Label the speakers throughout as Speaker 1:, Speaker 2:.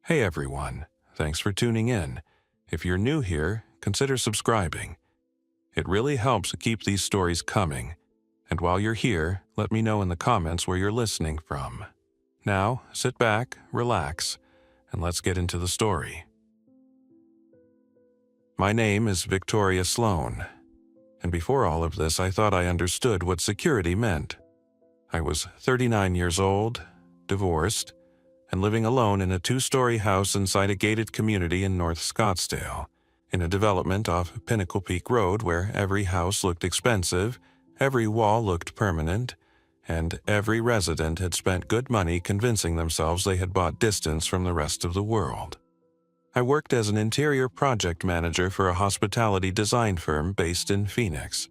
Speaker 1: Hey everyone, thanks for tuning in. If you're new here, consider subscribing. It really helps keep these stories coming. And while you're here, let me know in the comments where you're listening from. Now, sit back, relax, and let's get into the story. My name is Victoria Sloan, and before all of this I thought I understood what security meant. I was 39 years old, divorced, and living alone in a 2-story house inside a gated community in North Scottsdale, in a development off Pinnacle Peak Road where every house looked expensive, every wall looked permanent, and every resident had spent good money convincing themselves they had bought distance from the rest of the world. I worked as an interior project manager for a hospitality design firm based in Phoenix.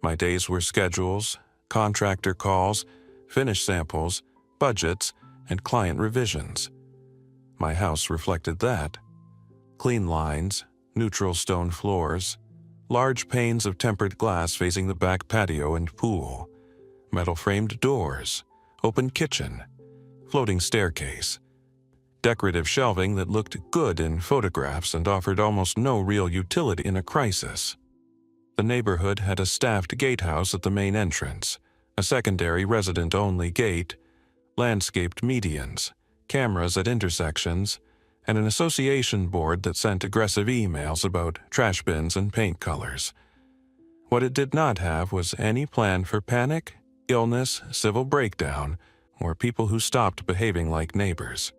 Speaker 1: My days were schedules, contractor calls, finish samples, budgets, and client revisions. My house reflected that. Clean lines, neutral stone floors, large panes of tempered glass facing the back patio and pool, metal-framed doors, open kitchen, floating staircase, decorative shelving that looked good in photographs and offered almost no real utility in a crisis. The neighborhood had a staffed gatehouse at the main entrance, a secondary resident-only gate, landscaped medians, cameras at intersections, and an association board that sent aggressive emails about trash bins and paint colors. What it did not have was any plan for panic, illness, civil breakdown, or people who stopped behaving like neighbors.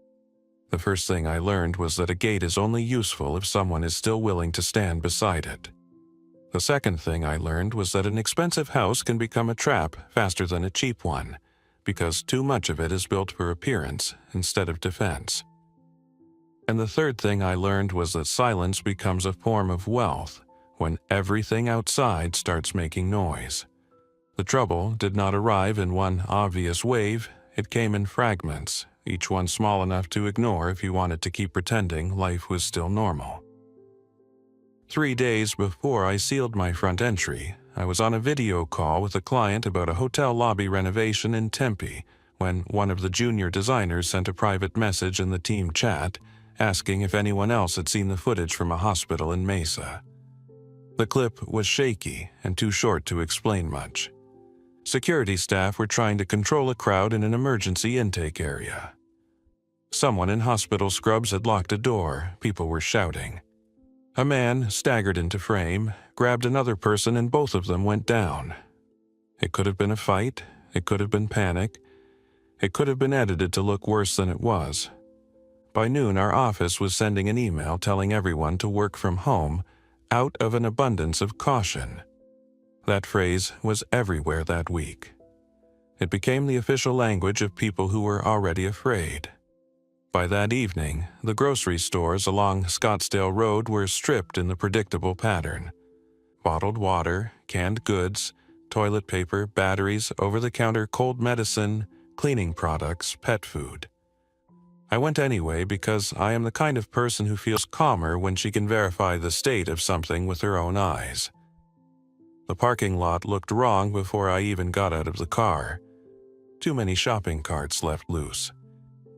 Speaker 1: The first thing I learned was that a gate is only useful if someone is still willing to stand beside it. The second thing I learned was that an expensive house can become a trap faster than a cheap one, because too much of it is built for appearance instead of defense. And the third thing I learned was that silence becomes a form of wealth when everything outside starts making noise. The trouble did not arrive in one obvious wave, it came in fragments, each one small enough to ignore if you wanted to keep pretending life was still normal. 3 days before I sealed my front entry, I was on a video call with a client about a hotel lobby renovation in Tempe when one of the junior designers sent a private message in the team chat asking if anyone else had seen the footage from a hospital in Mesa. The clip was shaky and too short to explain much. Security staff were trying to control a crowd in an emergency intake area. Someone in hospital scrubs had locked a door, people were shouting. A man staggered into frame, grabbed another person, and both of them went down. It could have been a fight, it could have been panic, it could have been edited to look worse than it was. By noon, our office was sending an email telling everyone to work from home out of an abundance of caution. That phrase was everywhere that week. It became the official language of people who were already afraid. By that evening, the grocery stores along Scottsdale Road were stripped in the predictable pattern. Bottled water, canned goods, toilet paper, batteries, over-the-counter cold medicine, cleaning products, pet food. I went anyway because I am the kind of person who feels calmer when she can verify the state of something with her own eyes. The parking lot looked wrong before I even got out of the car. Too many shopping carts left loose.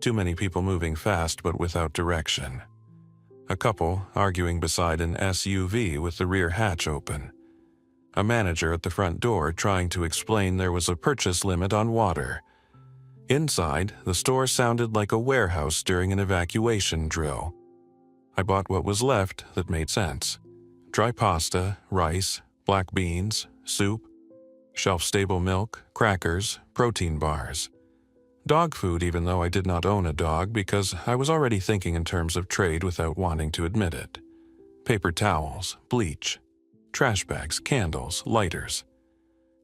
Speaker 1: Too many people moving fast but without direction. A couple arguing beside an SUV with the rear hatch open. A manager at the front door trying to explain there was a purchase limit on water. Inside, the store sounded like a warehouse during an evacuation drill. I bought what was left that made sense. Dry pasta, rice, black beans, soup, shelf-stable milk, crackers, protein bars. Dog food, even though I did not own a dog because I was already thinking in terms of trade without wanting to admit it. Paper towels, bleach, trash bags, candles, lighters.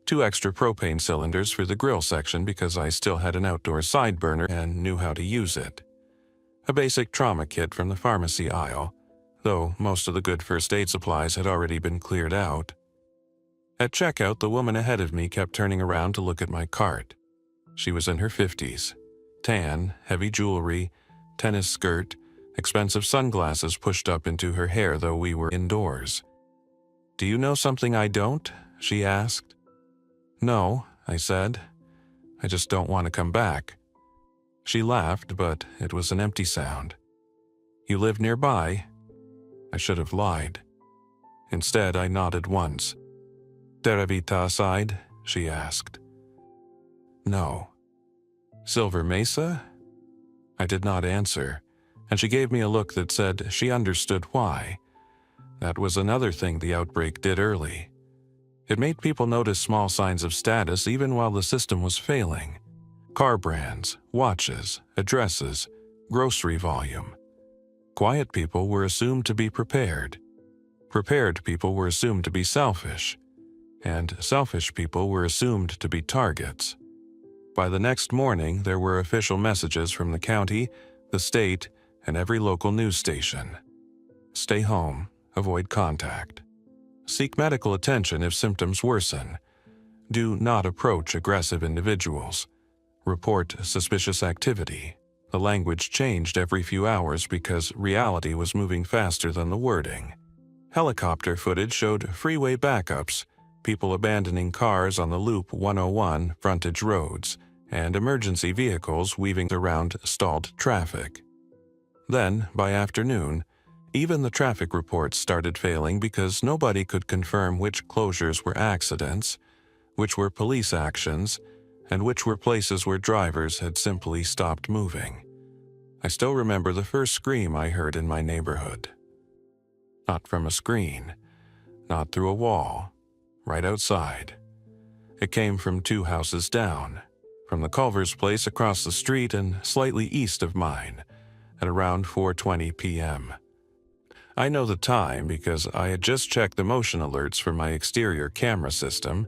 Speaker 1: 2 extra propane cylinders for the grill section because I still had an outdoor side burner and knew how to use it. A basic trauma kit from the pharmacy aisle, though most of the good first aid supplies had already been cleared out. At checkout, the woman ahead of me kept turning around to look at my cart. She was in her 50s, tan, heavy jewelry, tennis skirt, expensive sunglasses pushed up into her hair though we were indoors. "Do you know something I don't?" she asked. "No," I said. "I just don't want to come back." She laughed, but it was an empty sound. You live nearby?" I should have lied. Instead, I nodded once. "Terravita side?" she asked. "No." "Silver Mesa?" I did not answer, and she gave me a look that said she understood why. That was another thing the outbreak did early. It made people notice small signs of status even while the system was failing. Car brands, watches, addresses, grocery volume. Quiet people were assumed to be prepared. Prepared people were assumed to be selfish. And selfish people were assumed to be targets. By the next morning, there were official messages from the county, the state, and every local news station. Stay home, avoid contact. Seek medical attention if symptoms worsen. Do not approach aggressive individuals. Report suspicious activity. The language changed every few hours because reality was moving faster than the wording. Helicopter footage showed freeway backups, people abandoning cars on the Loop 101 frontage roads, and emergency vehicles weaving around stalled traffic. Then, by afternoon, even the traffic reports started failing because nobody could confirm which closures were accidents, which were police actions, and which were places where drivers had simply stopped moving. I still remember the first scream I heard in my neighborhood. Not from a screen, not through a wall, right outside. It came from 2 houses down, from the Culver's place across the street and slightly east of mine, at around 4:20 p.m. I know the time because I had just checked the motion alerts for my exterior camera system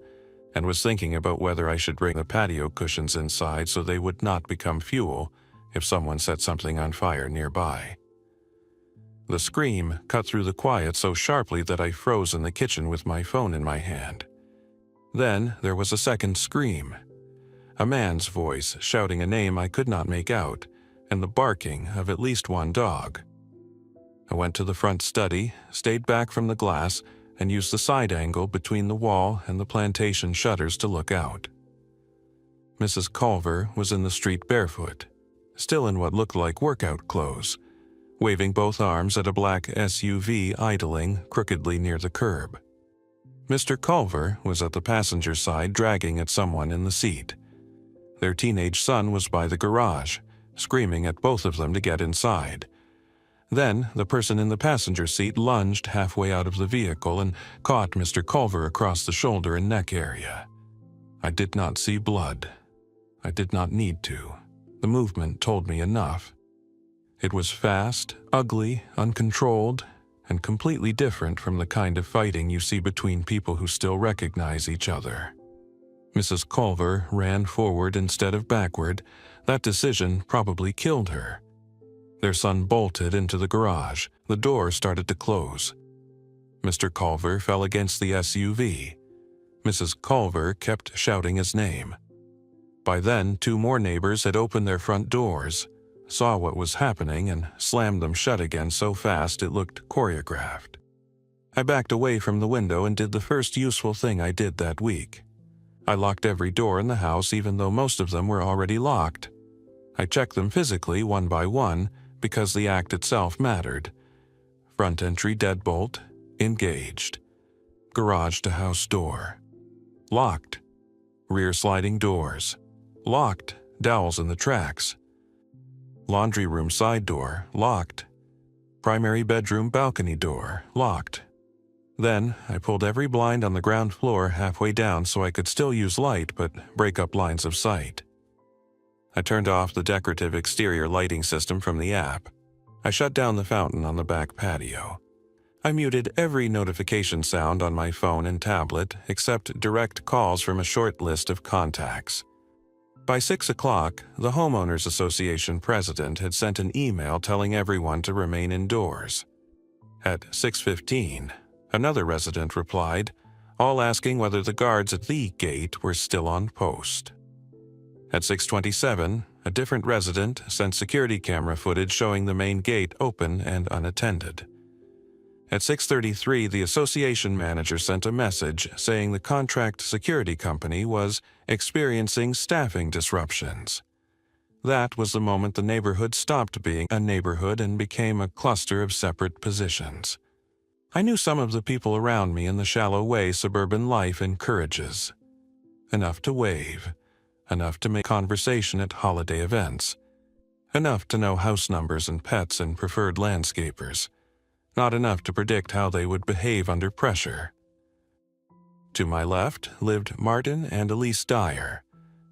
Speaker 1: and was thinking about whether I should bring the patio cushions inside so they would not become fuel if someone set something on fire nearby. The scream cut through the quiet so sharply that I froze in the kitchen with my phone in my hand. Then there was a second scream. A man's voice shouting a name I could not make out, and the barking of at least one dog. I went to the front study, stayed back from the glass, and used the side angle between the wall and the plantation shutters to look out. Mrs. Culver was in the street barefoot, still in what looked like workout clothes, waving both arms at a black SUV idling crookedly near the curb. Mr. Culver was at the passenger side dragging at someone in the seat. Their teenage son was by the garage, screaming at both of them to get inside. Then, the person in the passenger seat lunged halfway out of the vehicle and caught Mr. Culver across the shoulder and neck area. I did not see blood. I did not need to. The movement told me enough. It was fast, ugly, uncontrolled, and completely different from the kind of fighting you see between people who still recognize each other. Mrs. Culver ran forward instead of backward. That decision probably killed her. Their son bolted into the garage. The door started to close. Mr. Culver fell against the SUV. Mrs. Culver kept shouting his name. By then, 2 more neighbors had opened their front doors, saw what was happening, and slammed them shut again so fast it looked choreographed. I backed away from the window and did the first useful thing I did that week. I locked every door in the house even though most of them were already locked. I checked them physically one by one because the act itself mattered. Front entry deadbolt, engaged. Garage to house door, locked. Rear sliding doors, locked, dowels in the tracks. Laundry room side door, locked. Primary bedroom balcony door, locked. Then, I pulled every blind on the ground floor halfway down so I could still use light but break up lines of sight. I turned off the decorative exterior lighting system from the app. I shut down the fountain on the back patio. I muted every notification sound on my phone and tablet except direct calls from a short list of contacts. By 6 o'clock, the Homeowners Association president had sent an email telling everyone to remain indoors. At 6:15, another resident replied, all asking whether the guards at the gate were still on post. At 6:27, a different resident sent security camera footage showing the main gate open and unattended. At 6:33, the association manager sent a message saying the contract security company was experiencing staffing disruptions. That was the moment the neighborhood stopped being a neighborhood and became a cluster of separate positions. I knew some of the people around me in the shallow way suburban life encourages. Enough to wave, enough to make conversation at holiday events, enough to know house numbers and pets and preferred landscapers, not enough to predict how they would behave under pressure. To my left lived Martin and Elise Dyer,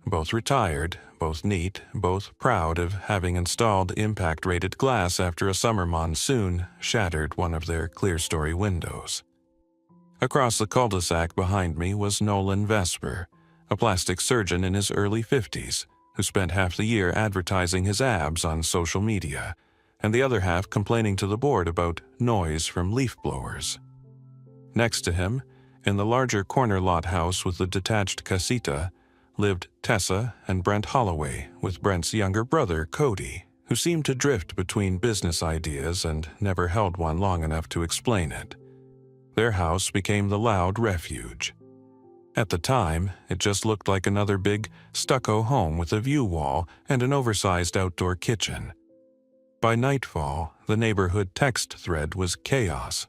Speaker 1: both retired, both neat, both proud of having installed impact-rated glass after a summer monsoon shattered one of their clerestory windows. Across the cul-de-sac behind me was Nolan Vesper, a plastic surgeon in his early 50s, who spent half the year advertising his abs on social media, and the other half complaining to the board about noise from leaf blowers. Next to him, in the larger corner lot house with the detached casita, lived Tessa and Brent Holloway with Brent's younger brother, Cody, who seemed to drift between business ideas and never held one long enough to explain it. Their house became the loud refuge. At the time, it just looked like another big, stucco home with a view wall and an oversized outdoor kitchen. By nightfall, the neighborhood text thread was chaos.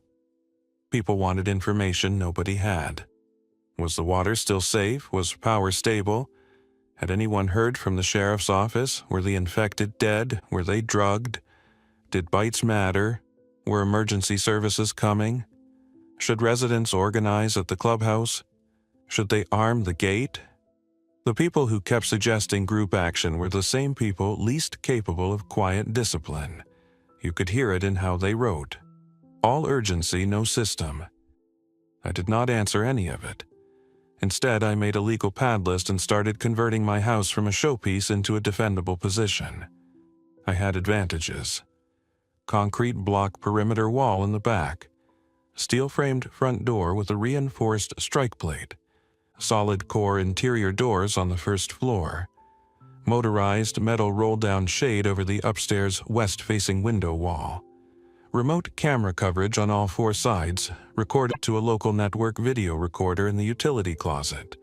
Speaker 1: People wanted information nobody had. Was the water still safe? Was power stable? Had anyone heard from the sheriff's office? Were the infected dead? Were they drugged? Did bites matter? Were emergency services coming? Should residents organize at the clubhouse? Should they arm the gate? The people who kept suggesting group action were the same people least capable of quiet discipline. You could hear it in how they wrote. All urgency, no system. I did not answer any of it. Instead, I made a legal pad list and started converting my house from a showpiece into a defendable position. I had advantages. Concrete block perimeter wall in the back. Steel-framed front door with a reinforced strike plate. Solid core interior doors on the first floor. Motorized metal roll-down shade over the upstairs west-facing window wall. Remote camera coverage on all four sides, recorded to a local network video recorder in the utility closet.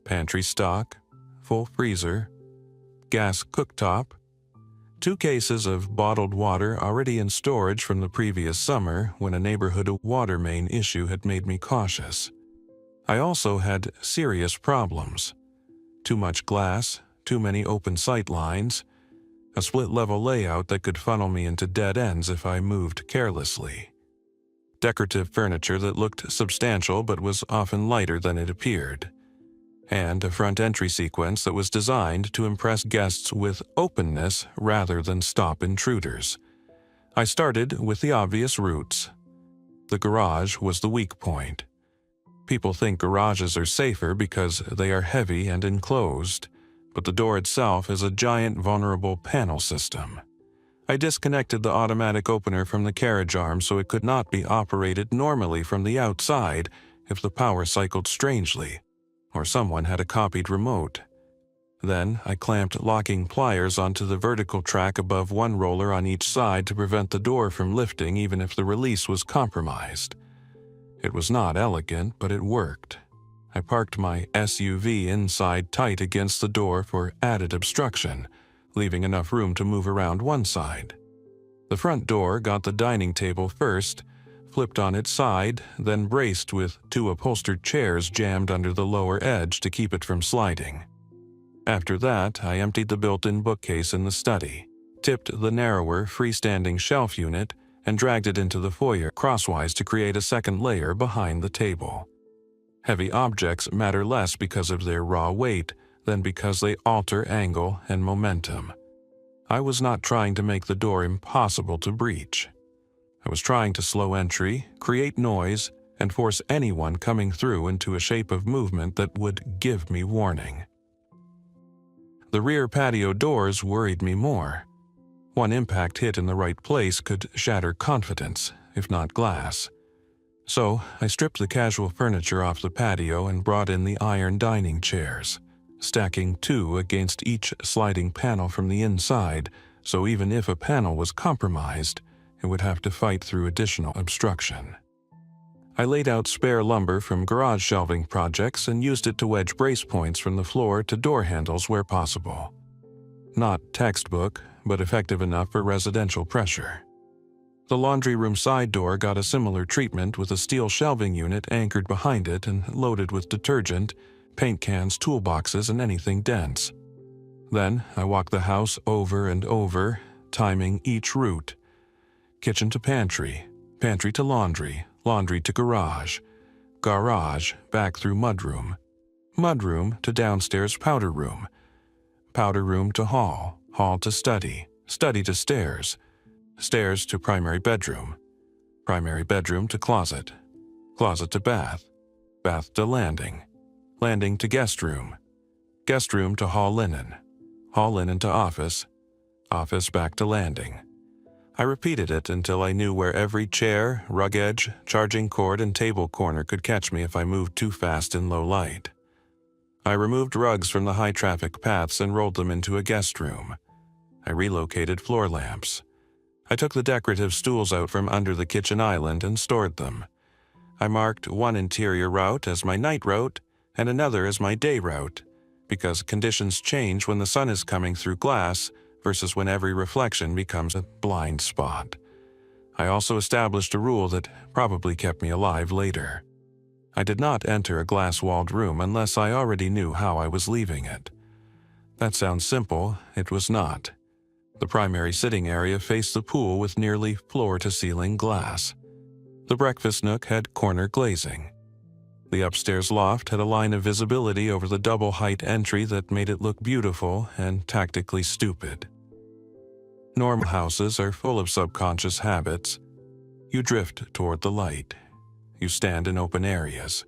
Speaker 1: Pantry stock, full freezer, gas cooktop, 2 cases of bottled water already in storage from the previous summer when a neighborhood water main issue had made me cautious. I also had serious problems. Too much glass, too many open sight lines, a split-level layout that could funnel me into dead ends if I moved carelessly. Decorative furniture that looked substantial but was often lighter than it appeared. And a front entry sequence that was designed to impress guests with openness rather than stop intruders. I started with the obvious routes. The garage was the weak point. People think garages are safer because they are heavy and enclosed, but the door itself is a giant vulnerable panel system. I disconnected the automatic opener from the carriage arm so it could not be operated normally from the outside if the power cycled strangely, or someone had a copied remote. Then I clamped locking pliers onto the vertical track above one roller on each side to prevent the door from lifting even if the release was compromised. It was not elegant, but it worked. I parked my SUV inside tight against the door for added obstruction, leaving enough room to move around one side. The front door got the dining table first, flipped on its side, then braced with 2 upholstered chairs jammed under the lower edge to keep it from sliding. After that, I emptied the built-in bookcase in the study, tipped the narrower freestanding shelf unit, and dragged it into the foyer crosswise to create a second layer behind the table. Heavy objects matter less because of their raw weight than because they alter angle and momentum. I was not trying to make the door impossible to breach. I was trying to slow entry, create noise, and force anyone coming through into a shape of movement that would give me warning. The rear patio doors worried me more. One impact hit in the right place could shatter confidence, if not glass. So I stripped the casual furniture off the patio and brought in the iron dining chairs, stacking 2 against each sliding panel from the inside, so even if a panel was compromised, it would have to fight through additional obstruction. I laid out spare lumber from garage shelving projects and used it to wedge brace points from the floor to door handles where possible. Not textbook, but effective enough for residential pressure. The laundry room side door got a similar treatment with a steel shelving unit anchored behind it and loaded with detergent, paint cans, toolboxes, and anything dense. Then I walked the house over and over, timing each route. Kitchen to pantry, pantry to laundry, laundry to garage, garage back through mudroom, mudroom to downstairs powder room to hall, hall to study, study to stairs, stairs to primary bedroom to closet, closet to bath, bath to landing, landing to guest room to hall linen to office, office back to landing. I repeated it until I knew where every chair, rug edge, charging cord, and table corner could catch me if I moved too fast in low light. I removed rugs from the high-traffic paths and rolled them into a guest room. I relocated floor lamps. I took the decorative stools out from under the kitchen island and stored them. I marked one interior route as my night route and another as my day route, because conditions change when the sun is coming through glass versus when every reflection becomes a blind spot. I also established a rule that probably kept me alive later. I did not enter a glass-walled room unless I already knew how I was leaving it. That sounds simple. It was not. The primary sitting area faced the pool with nearly floor-to-ceiling glass. The breakfast nook had corner glazing. The upstairs loft had a line of visibility over the double-height entry that made it look beautiful and tactically stupid. Normal houses are full of subconscious habits. You drift toward the light. You stand in open areas.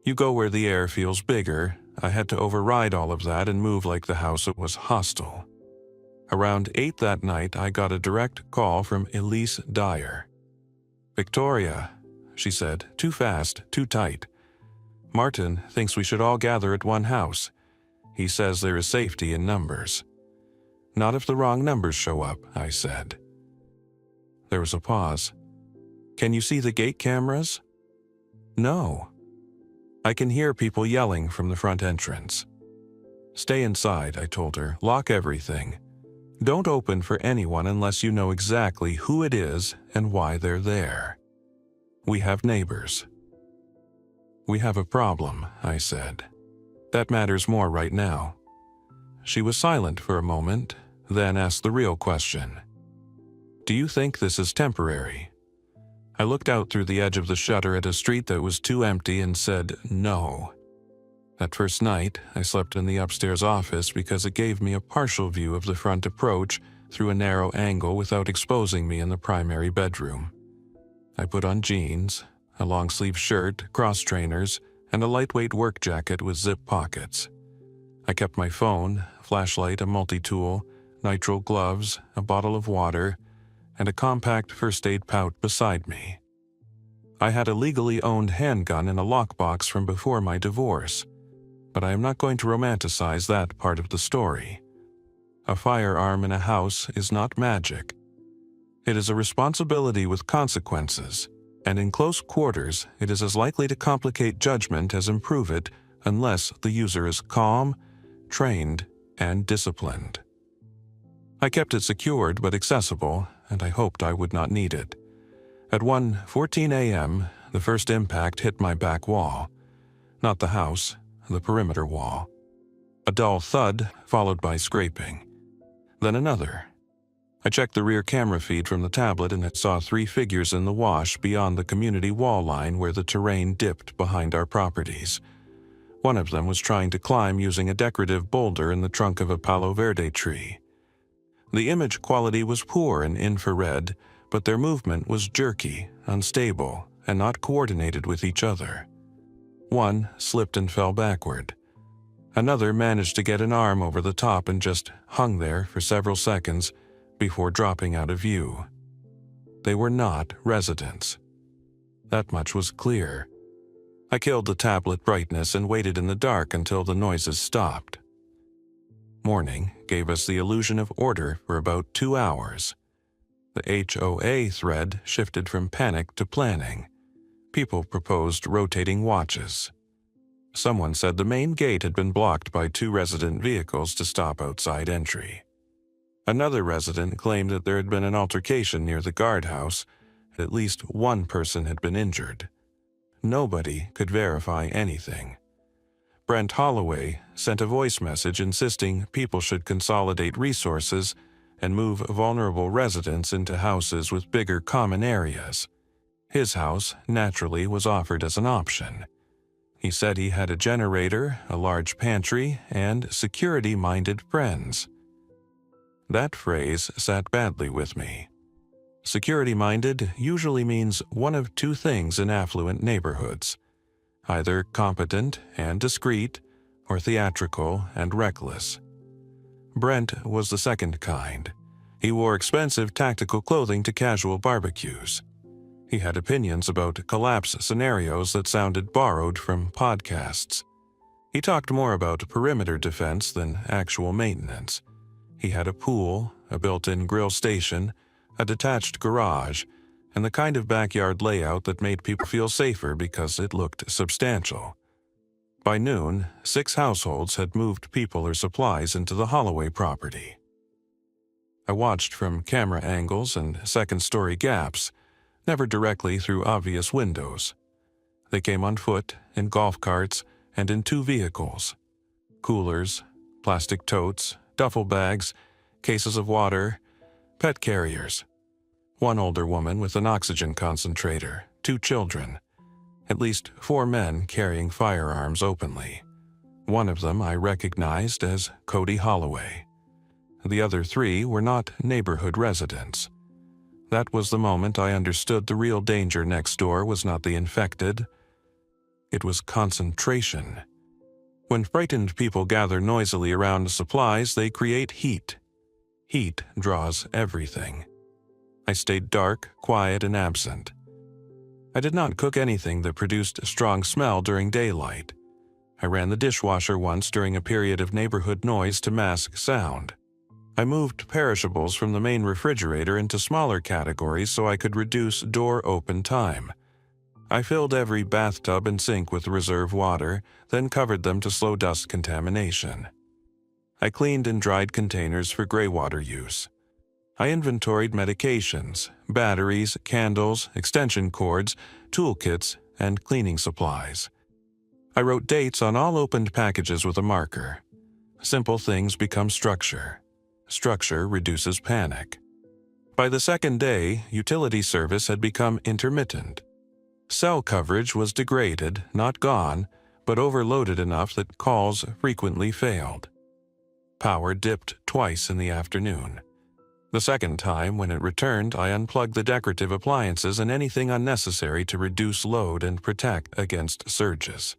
Speaker 1: You go where the air feels bigger. I had to override all of that and move like the house was hostile. Around 8 that night, I got a direct call from Elise Dyer. "Victoria," she said, "too fast, too tight. Martin thinks we should all gather at one house. He says there is safety in numbers." "Not if the wrong numbers show up," I said. There was a pause. "Can you see the gate cameras?" "No." "I can hear people yelling from the front entrance." "Stay inside," I told her. "Lock everything. Don't open for anyone unless you know exactly who it is and why they're there. We have neighbors." "We have a problem," I said. "That matters more right now." She was silent for a moment, then asked the real question. "Do you think this is temporary?" I looked out through the edge of the shutter at a street that was too empty and said no. That first night, I slept in the upstairs office because it gave me a partial view of the front approach through a narrow angle without exposing me in the primary bedroom. I put on jeans, a long-sleeve shirt, cross-trainers, and a lightweight work jacket with zip pockets. I kept my phone, flashlight, a multi-tool, nitrile gloves, a bottle of water, and a compact first-aid pouch beside me. I had a legally owned handgun in a lockbox from before my divorce, but I am not going to romanticize that part of the story. A firearm in a house is not magic. It is a responsibility with consequences, and in close quarters, it is as likely to complicate judgment as improve it unless the user is calm, trained, and disciplined. I kept it secured but accessible, and I hoped I would not need it. At 1:14 a.m., the first impact hit my back wall. Not the house, the perimeter wall. A dull thud, followed by scraping. Then another. I checked the rear camera feed from the tablet and saw 3 figures in the wash beyond the community wall line where the terrain dipped behind our properties. One of them was trying to climb using a decorative boulder in the trunk of a Palo Verde tree. The image quality was poor in infrared, but their movement was jerky, unstable, and not coordinated with each other. One slipped and fell backward. Another managed to get an arm over the top and just hung there for several seconds before dropping out of view. They were not residents. That much was clear. I killed the tablet brightness and waited in the dark until the noises stopped. Morning gave us the illusion of order for about 2 hours. The HOA thread shifted from panic to planning. People proposed rotating watches. Someone said the main gate had been blocked by 2 resident vehicles to stop outside entry. Another resident claimed that there had been an altercation near the guardhouse, and at least one person had been injured. Nobody could verify anything. Brent Holloway sent a voice message insisting people should consolidate resources and move vulnerable residents into houses with bigger common areas. His house, naturally, was offered as an option. He said he had a generator, a large pantry, and security-minded friends. That phrase sat badly with me. Security-minded usually means one of two things in affluent neighborhoods: either competent and discreet, or theatrical and reckless. Brent was the second kind. He wore expensive tactical clothing to casual barbecues. He had opinions about collapse scenarios that sounded borrowed from podcasts. He talked more about perimeter defense than actual maintenance. He had a pool, a built-in grill station, a detached garage, and the kind of backyard layout that made people feel safer because it looked substantial. By noon, 6 households had moved people or supplies into the Holloway property. I watched from camera angles and second-story gaps, never directly through obvious windows. They came on foot, in golf carts, and in 2 vehicles: coolers, plastic totes, duffel bags, cases of water, pet carriers. One older woman with an oxygen concentrator, 2 children, at least 4 men carrying firearms openly. One of them I recognized as Cody Holloway. The other 3 were not neighborhood residents. That was the moment I understood the real danger next door was not the infected. It was concentration. When frightened people gather noisily around supplies, they create heat. Heat draws everything. I stayed dark, quiet, and absent. I did not cook anything that produced a strong smell during daylight. I ran the dishwasher once during a period of neighborhood noise to mask sound. I moved perishables from the main refrigerator into smaller categories so I could reduce door open time. I filled every bathtub and sink with reserve water, then covered them to slow dust contamination. I cleaned and dried containers for gray water use. I inventoried medications, batteries, candles, extension cords, toolkits, and cleaning supplies. I wrote dates on all opened packages with a marker. Simple things become structure. Structure reduces panic. By the second day, utility service had become intermittent. Cell coverage was degraded, not gone, but overloaded enough that calls frequently failed. Power dipped twice in the afternoon. The second time, when it returned, I unplugged the decorative appliances and anything unnecessary to reduce load and protect against surges.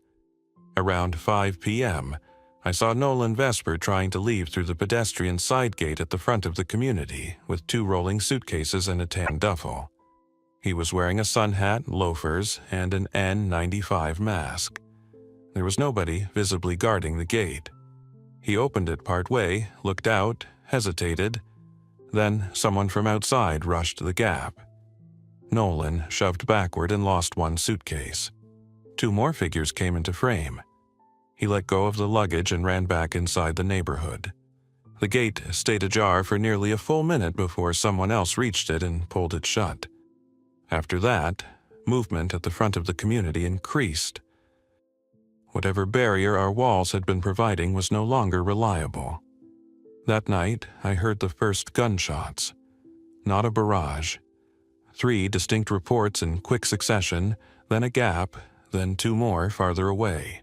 Speaker 1: Around 5 p.m., I saw Nolan Vesper trying to leave through the pedestrian side gate at the front of the community with 2 rolling suitcases and a tan duffel. He was wearing a sun hat, loafers, and an N95 mask. There was nobody visibly guarding the gate. He opened it partway, looked out, hesitated. Then someone from outside rushed the gap. Nolan shoved backward and lost 1 suitcase. 2 more figures came into frame. He let go of the luggage and ran back inside the neighborhood. The gate stayed ajar for nearly a full minute before someone else reached it and pulled it shut. After that, movement at the front of the community increased. Whatever barrier our walls had been providing was no longer reliable. That night, I heard the first gunshots. Not a barrage. 3 distinct reports in quick succession, then a gap, then 2 more farther away.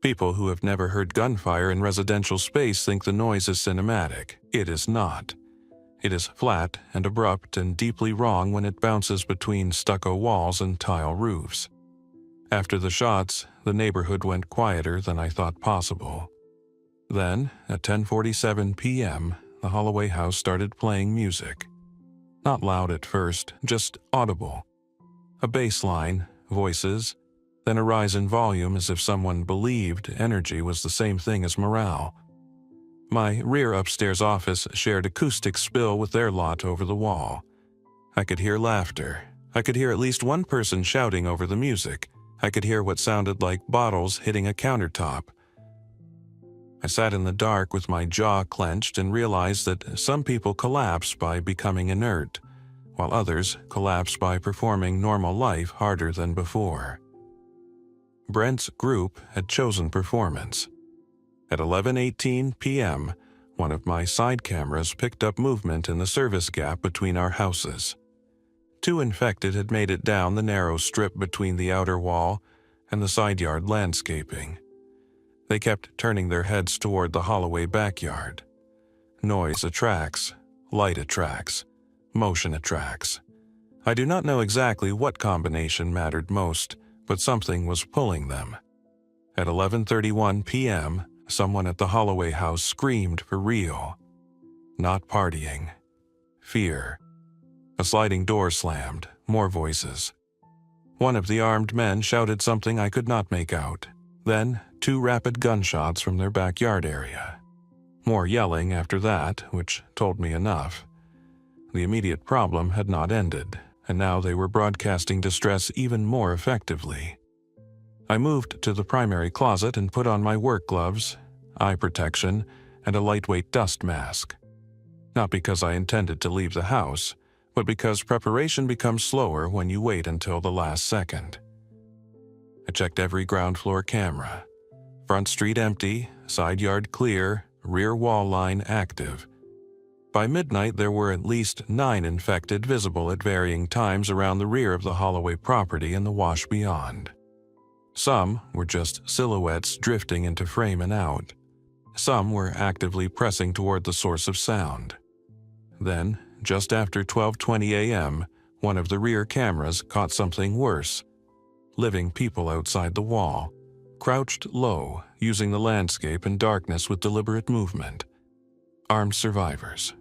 Speaker 1: People who have never heard gunfire in residential space think the noise is cinematic. It is not. It is flat and abrupt and deeply wrong when it bounces between stucco walls and tile roofs. After the shots, the neighborhood went quieter than I thought possible. Then, at 10:47 p.m., the Holloway house started playing music. Not loud at first, just audible. A bass line, voices, then a rise in volume as if someone believed energy was the same thing as morale. My rear upstairs office shared acoustic spill with their lot over the wall. I could hear laughter. I could hear at least one person shouting over the music. I could hear what sounded like bottles hitting a countertop. I sat in the dark with my jaw clenched and realized that some people collapse by becoming inert, while others collapse by performing normal life harder than before. Brent's group had chosen performance. At 11:18 p.m., one of my side cameras picked up movement in the service gap between our houses. 2 infected had made it down the narrow strip between the outer wall and the side yard landscaping. They kept turning their heads toward the Holloway backyard. Noise attracts, light attracts, motion attracts. I do not know exactly what combination mattered most, but something was pulling them. At 11:31 p.m., someone at the Holloway house screamed for real. Not partying. Fear. A sliding door slammed, more voices. One of the armed men shouted something I could not make out. Then, 2 rapid gunshots from their backyard area. More yelling after that, which told me enough. The immediate problem had not ended, and now they were broadcasting distress even more effectively. I moved to the primary closet and put on my work gloves, eye protection, and a lightweight dust mask. Not because I intended to leave the house, but because preparation becomes slower when you wait until the last second. I checked every ground floor camera. Front street empty, side yard clear, rear wall line active. By midnight, there were at least 9 infected visible at varying times around the rear of the Holloway property and the wash beyond. Some were just silhouettes drifting into frame and out. Some were actively pressing toward the source of sound. Then, just after 12:20 a.m., one of the rear cameras caught something worse. Living people outside the wall, crouched low, using the landscape and darkness with deliberate movement. Armed survivors.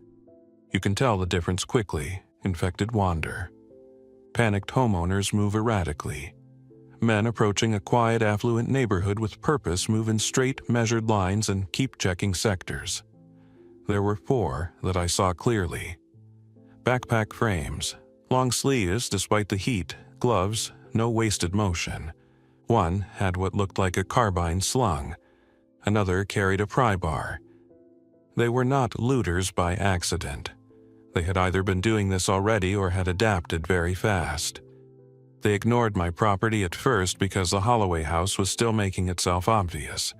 Speaker 1: You can tell the difference quickly. Infected wander. Panicked homeowners move erratically. Men approaching a quiet, affluent neighborhood with purpose move in straight, measured lines and keep checking sectors. There were 4 that I saw clearly. Backpack frames, long sleeves despite the heat, gloves, no wasted motion. One had what looked like a carbine slung. Another carried a pry bar. They were not looters by accident. They had either been doing this already or had adapted very fast. They ignored my property at first because the Holloway house was still making itself obvious.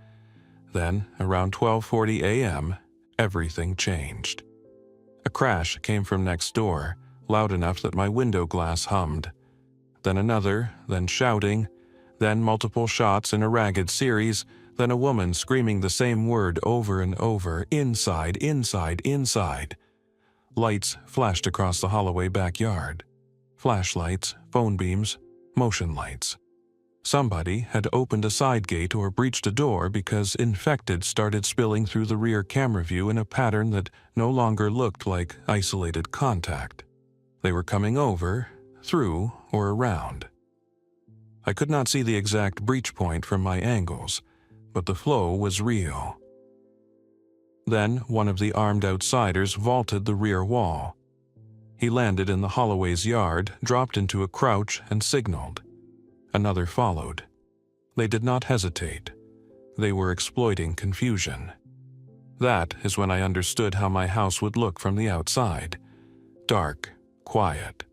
Speaker 1: Then, around 12:40 a.m., everything changed. A crash came from next door, loud enough that my window glass hummed. Then another, then shouting, then multiple shots in a ragged series, then a woman screaming the same word over and over, inside, inside, inside. Lights flashed across the Holloway backyard. Flashlights, phone beams, motion lights. Somebody had opened a side gate or breached a door because infected started spilling through the rear camera view in a pattern that no longer looked like isolated contact. They were coming over, through, or around. I could not see the exact breach point from my angles, but the flow was real. Then one of the armed outsiders vaulted the rear wall. He landed in the Holloway's yard, dropped into a crouch, and signaled. Another followed. They did not hesitate. They were exploiting confusion. That is when I understood how my house would look from the outside. Dark, quiet.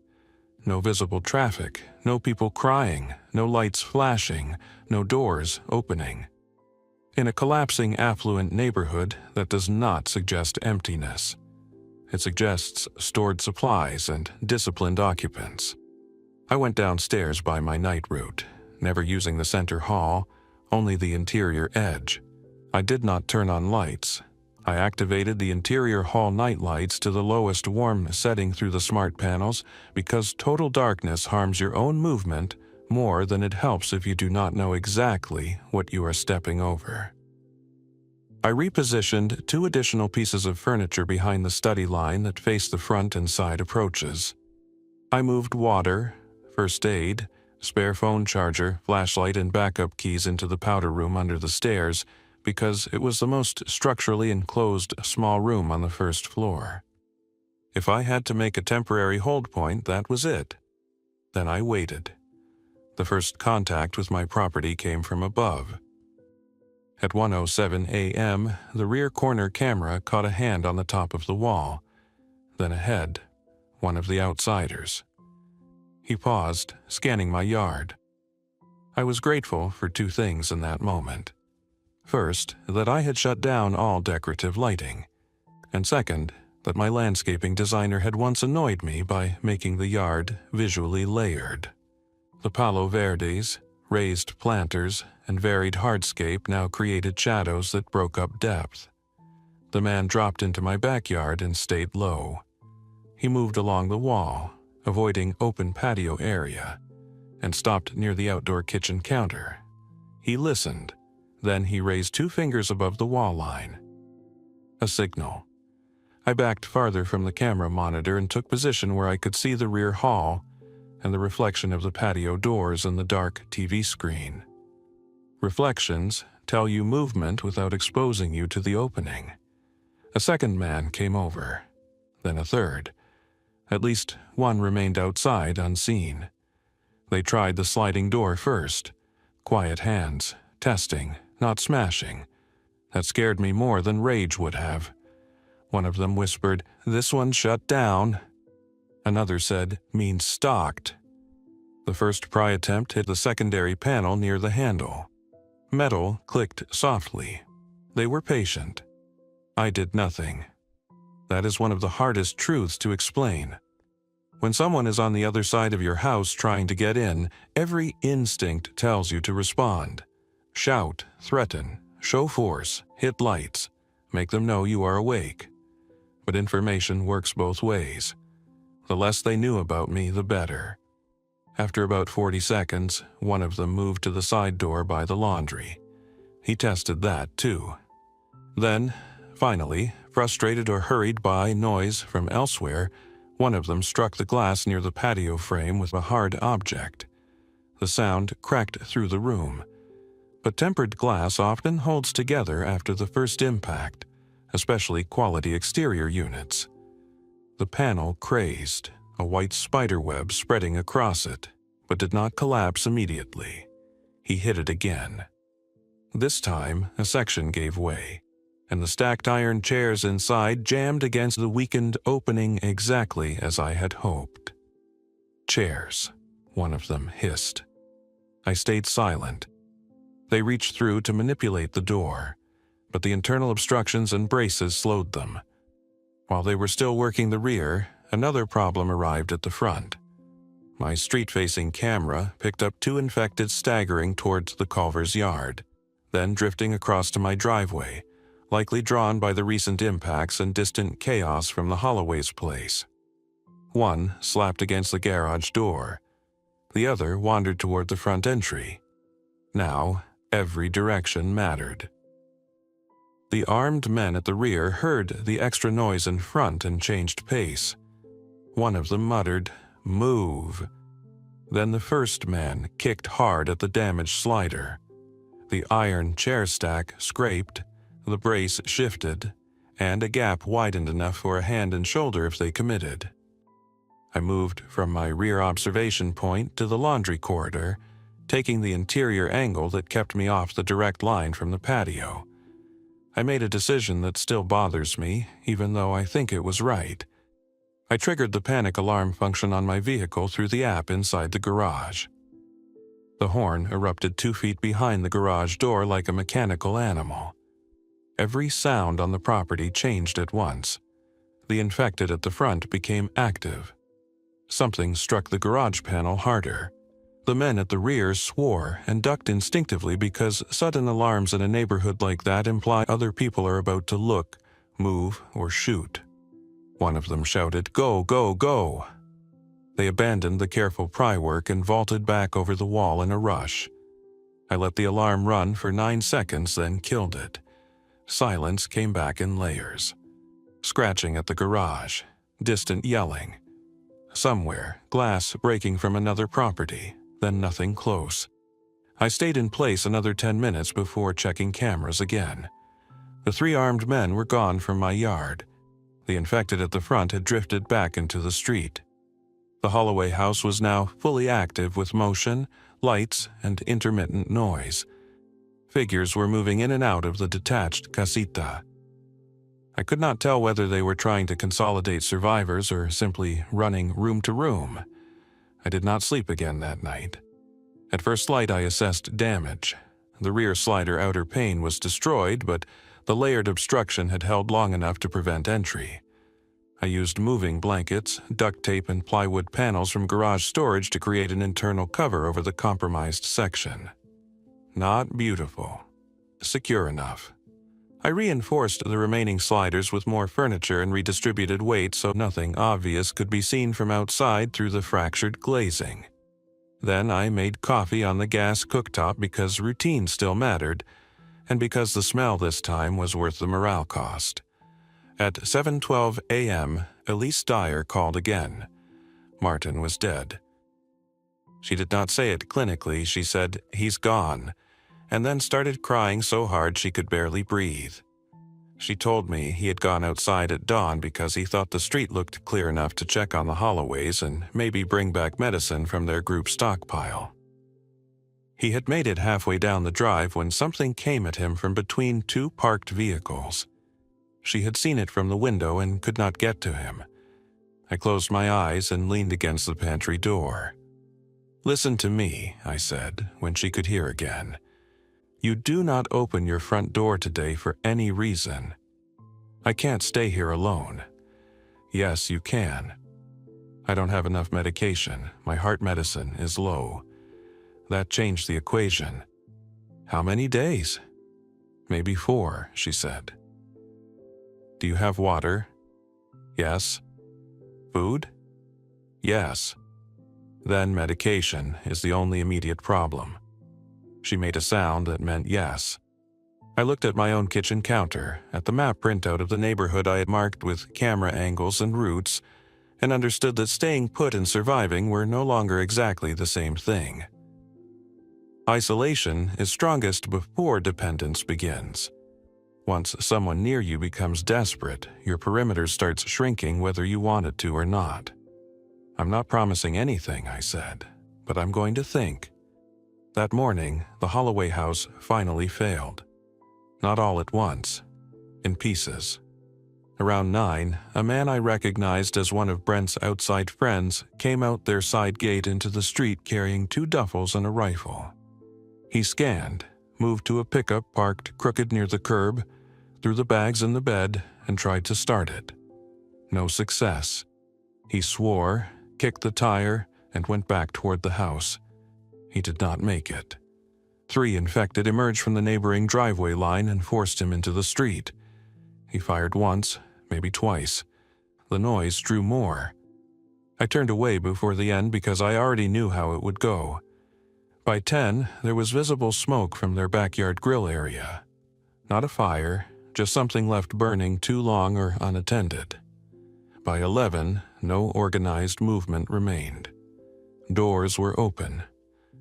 Speaker 1: No visible traffic, no people crying, no lights flashing, no doors opening. In a collapsing affluent neighborhood, that does not suggest emptiness. It suggests stored supplies and disciplined occupants. I went downstairs by my night route, never using the center hall, only the interior edge. I did not turn on lights. I activated the interior hall night lights to the lowest warm setting through the smart panels because total darkness harms your own movement more than it helps if you do not know exactly what you are stepping over. I repositioned 2 additional pieces of furniture behind the study line that faced the front and side approaches. I moved water, first aid, spare phone charger, flashlight, and backup keys into the powder room under the stairs because it was the most structurally enclosed small room on the first floor. If I had to make a temporary hold point, that was it. Then I waited. The first contact with my property came from above. At 1:07 a.m., the rear corner camera caught a hand on the top of the wall, then a head, one of the outsiders. He paused, scanning my yard. I was grateful for two things in that moment. First, that I had shut down all decorative lighting, and second, that my landscaping designer had once annoyed me by making the yard visually layered. The Palo Verdes, raised planters, and varied hardscape now created shadows that broke up depth. The man dropped into my backyard and stayed low. He moved along the wall, avoiding open patio area, and stopped near the outdoor kitchen counter. He listened, then he raised two fingers above the wall line. A signal. I backed farther from the camera monitor and took position where I could see the rear hall and the reflection of the patio doors and the dark TV screen. Reflections tell you movement without exposing you to the opening. A second man came over, then a third. At least one remained outside unseen. They tried the sliding door first. Quiet hands, testing, not smashing. That scared me more than rage would have. One of them whispered, "This one's shut down." Another said, "Means stocked." The first pry attempt hit the secondary panel near the handle. Metal clicked softly. They were patient. I did nothing. That is one of the hardest truths to explain. When someone is on the other side of your house trying to get in, every instinct tells you to respond. Shout, threaten, show force, hit lights, make them know you are awake. But information works both ways. The less they knew about me, the better. After about 40 seconds, one of them moved to the side door by the laundry. He tested that too. Then, finally, frustrated or hurried by noise from elsewhere, one of them struck the glass near the patio frame with a hard object. The sound cracked through the room. But tempered glass often holds together after the first impact, especially quality exterior units. The panel crazed, a white spider web spreading across it, but did not collapse immediately. He hit it again. This time, a section gave way, and the stacked iron chairs inside jammed against the weakened opening exactly as I had hoped. "Chairs," one of them hissed. I stayed silent. They reached through to manipulate the door, but the internal obstructions and braces slowed them. While they were still working the rear, another problem arrived at the front. My street-facing camera picked up two infected staggering towards the Culver's yard, then drifting across to my driveway, likely drawn by the recent impacts and distant chaos from the Holloway's place. One slapped against the garage door. The other wandered toward the front entry. Now, every direction mattered. The armed men at the rear heard the extra noise in front and changed pace. One of them muttered, "Move." Then the first man kicked hard at the damaged slider. The iron chair stack scraped, the brace shifted, and a gap widened enough for a hand and shoulder if they committed. I moved from my rear observation point to the laundry corridor, taking the interior angle that kept me off the direct line from the patio. I made a decision that still bothers me, even though I think it was right. I triggered the panic alarm function on my vehicle through the app inside the garage. The horn erupted 2 feet behind the garage door like a mechanical animal. Every sound on the property changed at once. The infected at the front became active. Something struck the garage panel harder. The men at the rear swore and ducked instinctively because sudden alarms in a neighborhood like that imply other people are about to look, move, or shoot. One of them shouted, "Go, go, go!" They abandoned the careful pry work and vaulted back over the wall in a rush. I let the alarm run for 9 seconds, then killed it. Silence came back in layers. Scratching at the garage, distant yelling. Somewhere, glass breaking from another property, then nothing close. I stayed in place another 10 minutes before checking cameras again. The 3 armed men were gone from my yard. The infected at the front had drifted back into the street. The Holloway house was now fully active with motion, lights, and intermittent noise. Figures were moving in and out of the detached casita. I could not tell whether they were trying to consolidate survivors or simply running room to room. I did not sleep again that night. At first light, I assessed damage. The rear slider outer pane was destroyed, but the layered obstruction had held long enough to prevent entry. I used moving blankets, duct tape, and plywood panels from garage storage to create an internal cover over the compromised section. Not beautiful. Secure enough. I reinforced the remaining sliders with more furniture and redistributed weight so nothing obvious could be seen from outside through the fractured glazing. Then I made coffee on the gas cooktop because routine still mattered, and because the smell this time was worth the morale cost. At 7:12 a.m., Elise Dyer called again. Martin was dead. She did not say it clinically. She said, "He's gone," and then started crying so hard she could barely breathe. She told me he had gone outside at dawn because he thought the street looked clear enough to check on the Holloways and maybe bring back medicine from their group stockpile. He had made it halfway down the drive when something came at him from between two parked vehicles. She had seen it from the window and could not get to him. I closed my eyes and leaned against the pantry door. "Listen to me," I said, when she could hear again. "You do not open your front door today for any reason. I can't stay here alone." "Yes, you can." "I don't have enough medication. My heart medicine is low." That changed the equation. "How many days?" "Maybe 4, she said. "Do you have water?" "Yes." "Food?" "Yes." "Then medication is the only immediate problem." She made a sound that meant yes. I looked at my own kitchen counter, at the map printout of the neighborhood I had marked with camera angles and routes, and understood that staying put and surviving were no longer exactly the same thing. Isolation is strongest before dependence begins. Once someone near you becomes desperate, your perimeter starts shrinking whether you want it to or not. "I'm not promising anything," I said, "but I'm going to think." That morning, the Holloway house finally failed. Not all at once, in pieces. Around 9, a man I recognized as one of Brent's outside friends came out their side gate into the street carrying 2 duffels and a rifle. He scanned, moved to a pickup parked crooked near the curb, threw the bags in the bed, and tried to start it. No success. He swore, kicked the tire, and went back toward the house. He did not make it. 3 infected emerged from the neighboring driveway line and forced him into the street. He fired once, maybe twice. The noise drew more. I turned away before the end because I already knew how it would go. By 10, there was visible smoke from their backyard grill area. Not a fire, just something left burning too long or unattended. By 11, no organized movement remained. Doors were open.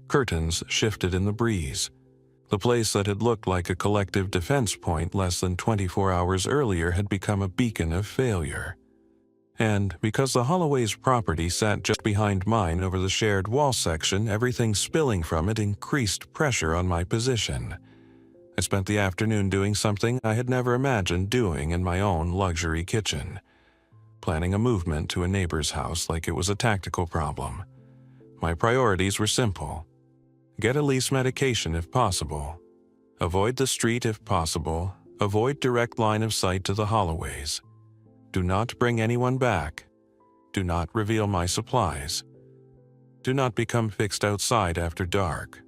Speaker 1: Curtains shifted in the breeze. The place that had looked like a collective defense point less than 24 hours earlier had become a beacon of failure. And because the Holloway's property sat just behind mine over the shared wall section, everything spilling from it increased pressure on my position. I spent the afternoon doing something I had never imagined doing in my own luxury kitchen. Planning a movement to a neighbor's house like it was a tactical problem. My priorities were simple. Get Elise medication if possible. Avoid the street if possible. Avoid direct line of sight to the Holloways. Do not bring anyone back. Do not reveal my supplies. Do not become fixed outside after dark.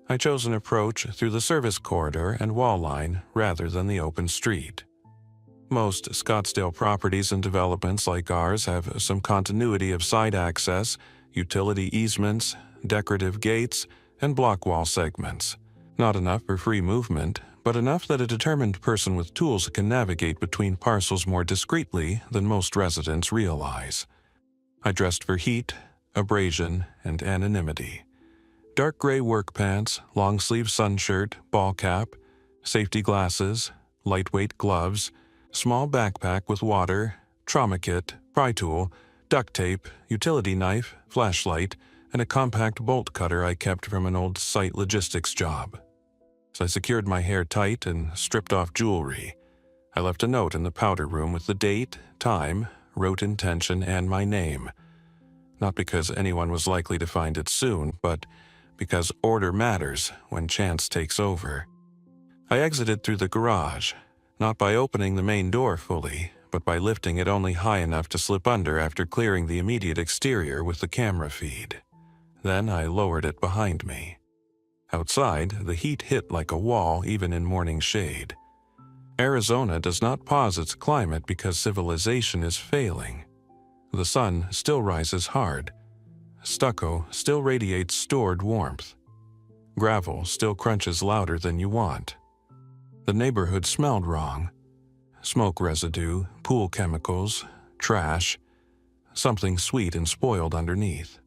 Speaker 1: I chose an approach through the service corridor and wall line rather than the open street. Most Scottsdale properties and developments like ours have some continuity of side access, utility easements, decorative gates, and block wall segments. Not enough for free movement, but enough that a determined person with tools can navigate between parcels more discreetly than most residents realize. I dressed for heat, abrasion, and anonymity. Dark gray work pants, long-sleeve sun shirt, ball cap, safety glasses, lightweight gloves, small backpack with water, trauma kit, pry tool, duct tape, utility knife, flashlight, and a compact bolt cutter I kept from an old site logistics job. I secured my hair tight and stripped off jewelry. I left a note in the powder room with the date, time, wrote intention, and my name. Not because anyone was likely to find it soon, but because order matters when chance takes over. I exited through the garage, not by opening the main door fully, but by lifting it only high enough to slip under after clearing the immediate exterior with the camera feed. Then I lowered it behind me. Outside, the heat hit like a wall even in morning shade. Arizona does not pause its climate because civilization is failing. The sun still rises hard. Stucco still radiates stored warmth. Gravel still crunches louder than you want. The neighborhood smelled wrong. Smoke residue, pool chemicals, trash, something sweet and spoiled underneath.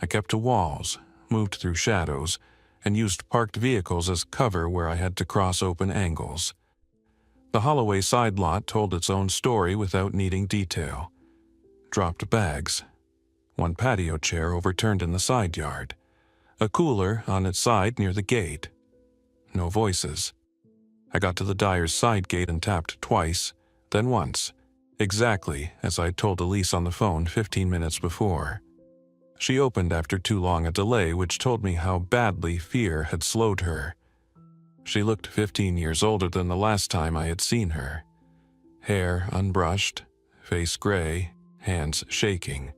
Speaker 1: I kept to walls, moved through shadows, and used parked vehicles as cover where I had to cross open angles. The Holloway side lot told its own story without needing detail. Dropped bags. One patio chair overturned in the side yard. A cooler on its side near the gate. No voices. I got to the Dyer's side gate and tapped twice, then once, exactly as I'd told Elise on the phone 15 minutes before. She opened after too long a delay, which told me how badly fear had slowed her. She looked 15 years older than the last time I had seen her. Hair unbrushed, face gray, hands shaking.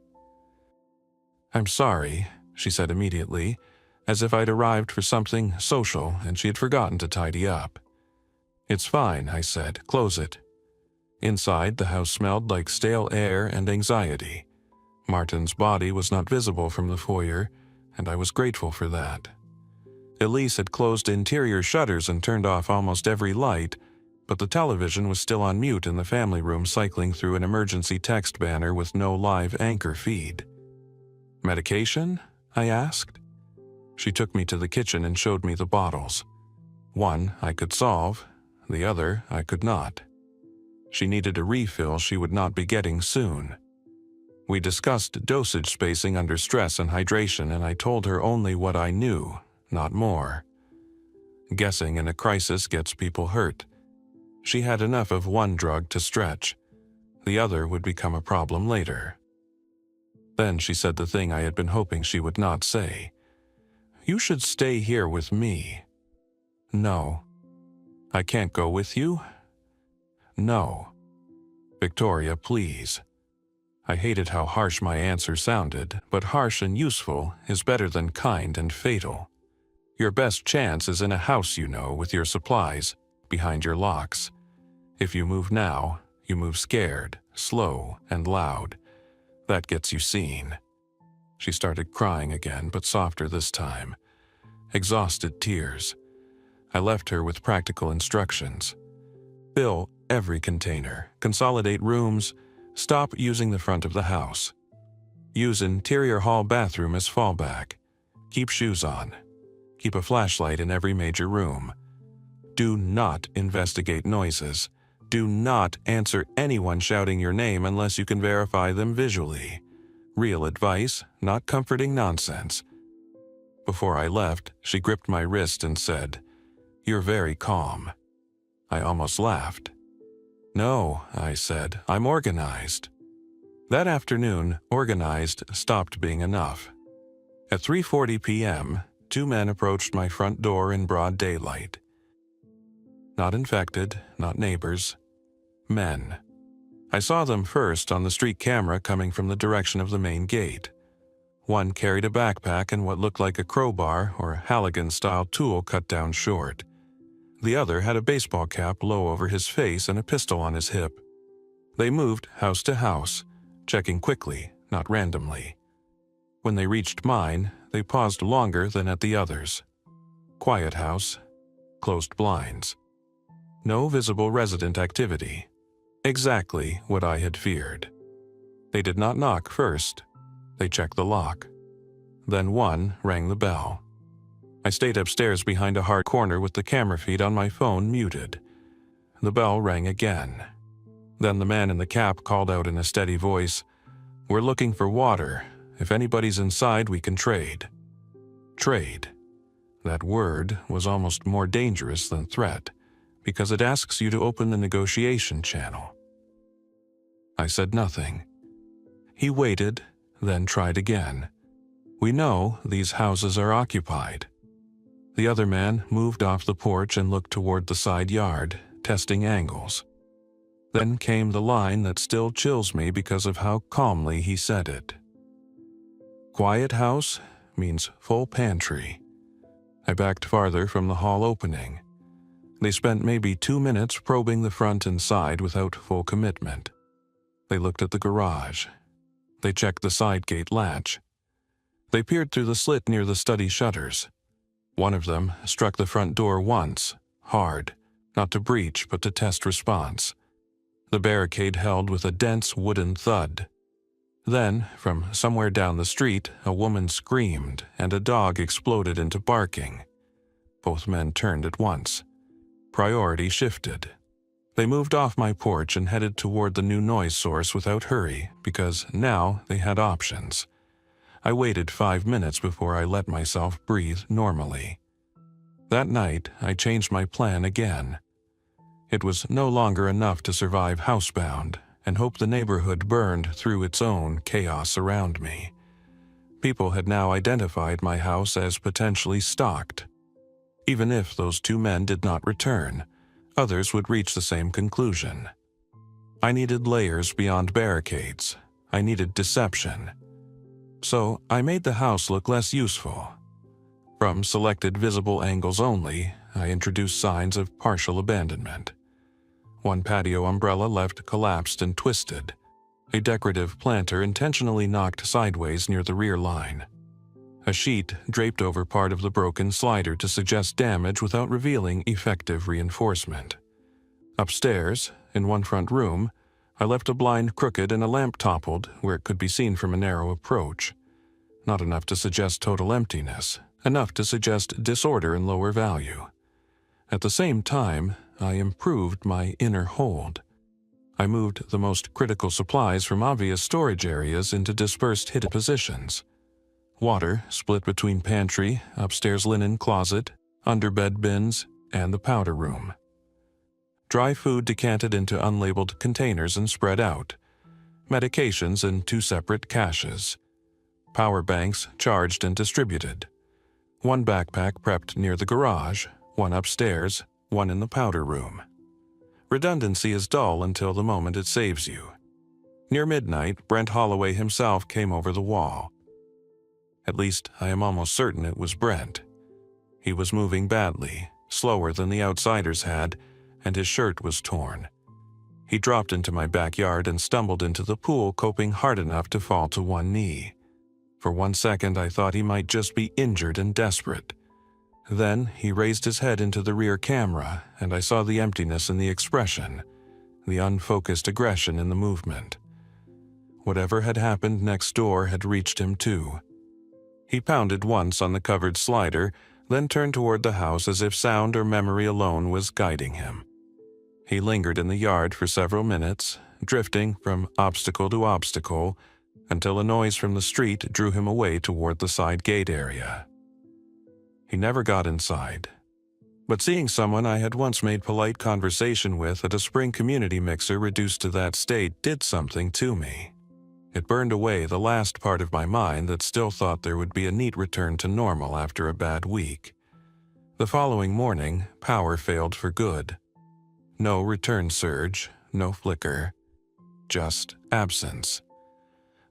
Speaker 1: "I'm sorry," she said immediately, as if I'd arrived for something social and she had forgotten to tidy up. "It's fine," I said. "Close it." Inside, the house smelled like stale air and anxiety. Martin's body was not visible from the foyer, and I was grateful for that. Elise had closed interior shutters and turned off almost every light, but the television was still on mute in the family room, cycling through an emergency text banner with no live anchor feed. "Medication?" I asked. She took me to the kitchen and showed me the bottles. One I could solve, the other I could not. She needed a refill she would not be getting soon. We discussed dosage spacing under stress and hydration, and I told her only what I knew, not more. Guessing in a crisis gets people hurt. She had enough of one drug to stretch. The other would become a problem later. Then she said the thing I had been hoping she would not say. "You should stay here with me." "No." "I can't go with you?" "No." "Victoria, please." I hated how harsh my answer sounded, but harsh and useful is better than kind and fatal. Your best chance is in a house you know, with your supplies, behind your locks. If you move now, you move scared, slow, and loud. That gets you seen. She started crying again, but softer this time. Exhausted tears. I left her with practical instructions. Fill every container, consolidate rooms, stop using the front of the house. Use interior hall bathroom as fallback. Keep shoes on. Keep a flashlight in every major room. Do not investigate noises. Do not answer anyone shouting your name unless you can verify them visually. Real advice, not comforting nonsense. Before I left, she gripped my wrist and said, "You're very calm." I almost laughed. "No," I said, "I'm organized." That afternoon, organized stopped being enough. At 3:40 p.m., two men approached my front door in broad daylight. Not infected, not neighbors. Men. I saw them first on the street camera coming from the direction of the main gate. One carried a backpack and what looked like a crowbar or Halligan-style tool cut down short. The other had a baseball cap low over his face and a pistol on his hip. They moved house to house, checking quickly, not randomly. When they reached mine, they paused longer than at the others. Quiet house, closed blinds. No visible resident activity. Exactly what I had feared. They did not knock first. They checked the lock. Then one rang the bell. I stayed upstairs behind a hard corner with the camera feed on my phone muted. The bell rang again. Then the man in the cap called out in a steady voice, "We're looking for water. If anybody's inside, we can trade." Trade. That word was almost more dangerous than threat, because it asks you to open the negotiation channel. I said nothing. He waited, then tried again. We know these houses are occupied. The other man moved off the porch and looked toward the side yard, testing angles. Then came the line that still chills me because of how calmly he said it. Quiet house means full pantry. I backed farther from the hall opening. They spent maybe 2 minutes probing the front and side without full commitment. They looked at the garage. They checked the side gate latch. They peered through the slit near the study shutters. One of them struck the front door once, hard, not to breach but to test response. The barricade held with a dense wooden thud. Then, from somewhere down the street, a woman screamed and a dog exploded into barking. Both men turned at once. Priority shifted. They moved off my porch and headed toward the new noise source without hurry, because now they had options. I waited 5 minutes before I let myself breathe normally. That night, I changed my plan again. It was no longer enough to survive housebound and hope the neighborhood burned through its own chaos around me. People had now identified my house as potentially stalked. Even if those 2 men did not return, others would reach the same conclusion. I needed layers beyond barricades. I needed deception. So I made the house look less useful. From selected visible angles only, I introduced signs of partial abandonment. One patio umbrella left collapsed and twisted. A decorative planter intentionally knocked sideways near the rear line. A sheet draped over part of the broken slider to suggest damage without revealing effective reinforcement. Upstairs, in one front room, I left a blind crooked and a lamp toppled where it could be seen from a narrow approach. Not enough to suggest total emptiness, enough to suggest disorder and lower value. At the same time, I improved my inner hold. I moved the most critical supplies from obvious storage areas into dispersed hidden positions. Water split between pantry, upstairs linen closet, underbed bins, and the powder room. Dry food decanted into unlabeled containers and spread out. Medications in 2 separate caches. Power banks charged and distributed. One backpack prepped near the garage, one upstairs, one in the powder room. Redundancy is dull until the moment it saves you. Near midnight, Brent Holloway himself came over the wall. At least, I am almost certain it was Brent. He was moving badly, slower than the outsiders had, and his shirt was torn. He dropped into my backyard and stumbled into the pool, coping hard enough to fall to one knee. For 1 second, I thought he might just be injured and desperate. Then he raised his head into the rear camera, and I saw the emptiness in the expression, the unfocused aggression in the movement. Whatever had happened next door had reached him too. He pounded once on the covered slider, then turned toward the house as if sound or memory alone was guiding him. He lingered in the yard for several minutes, drifting from obstacle to obstacle, until a noise from the street drew him away toward the side gate area. He never got inside. But seeing someone I had once made polite conversation with at a spring community mixer reduced to that state did something to me. It burned away the last part of my mind that still thought there would be a neat return to normal after a bad week. The following morning, power failed for good. No return surge, no flicker. Just absence.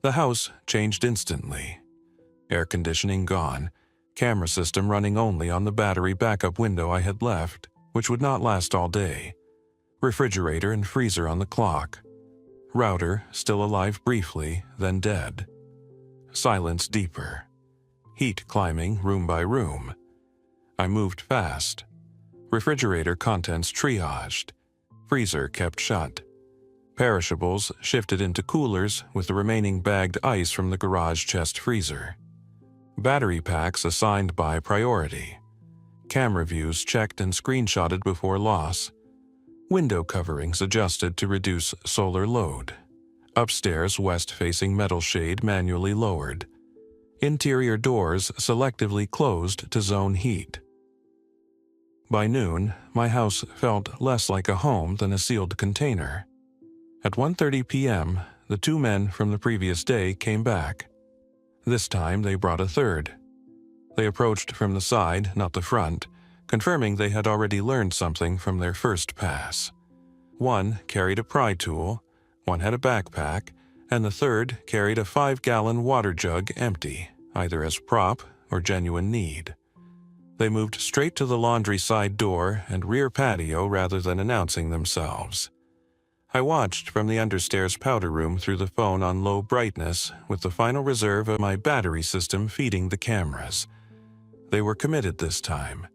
Speaker 1: The house changed instantly. Air conditioning gone. Camera system running only on the battery backup window I had left, which would not last all day. Refrigerator and freezer on the clock. Router still alive briefly, then dead. Silence deeper. Heat climbing room by room. I moved fast. Refrigerator contents triaged. Freezer kept shut. Perishables shifted into coolers with the remaining bagged ice from the garage chest freezer. Battery packs assigned by priority. Camera views checked and screenshotted before loss. Window coverings adjusted to reduce solar load. Upstairs west-facing metal shade manually lowered. Interior doors selectively closed to zone heat. By noon, my house felt less like a home than a sealed container. At 1:30 p.m., the two men from the previous day came back. This time they brought a third. They approached from the side, not the front, confirming they had already learned something from their first pass. One carried a pry tool, one had a backpack, and the third carried a 5-gallon water jug empty, either as prop or genuine need. They moved straight to the laundry side door and rear patio rather than announcing themselves. I watched from the understairs powder room through the phone on low brightness, with the final reserve of my battery system feeding the cameras. They were committed this time.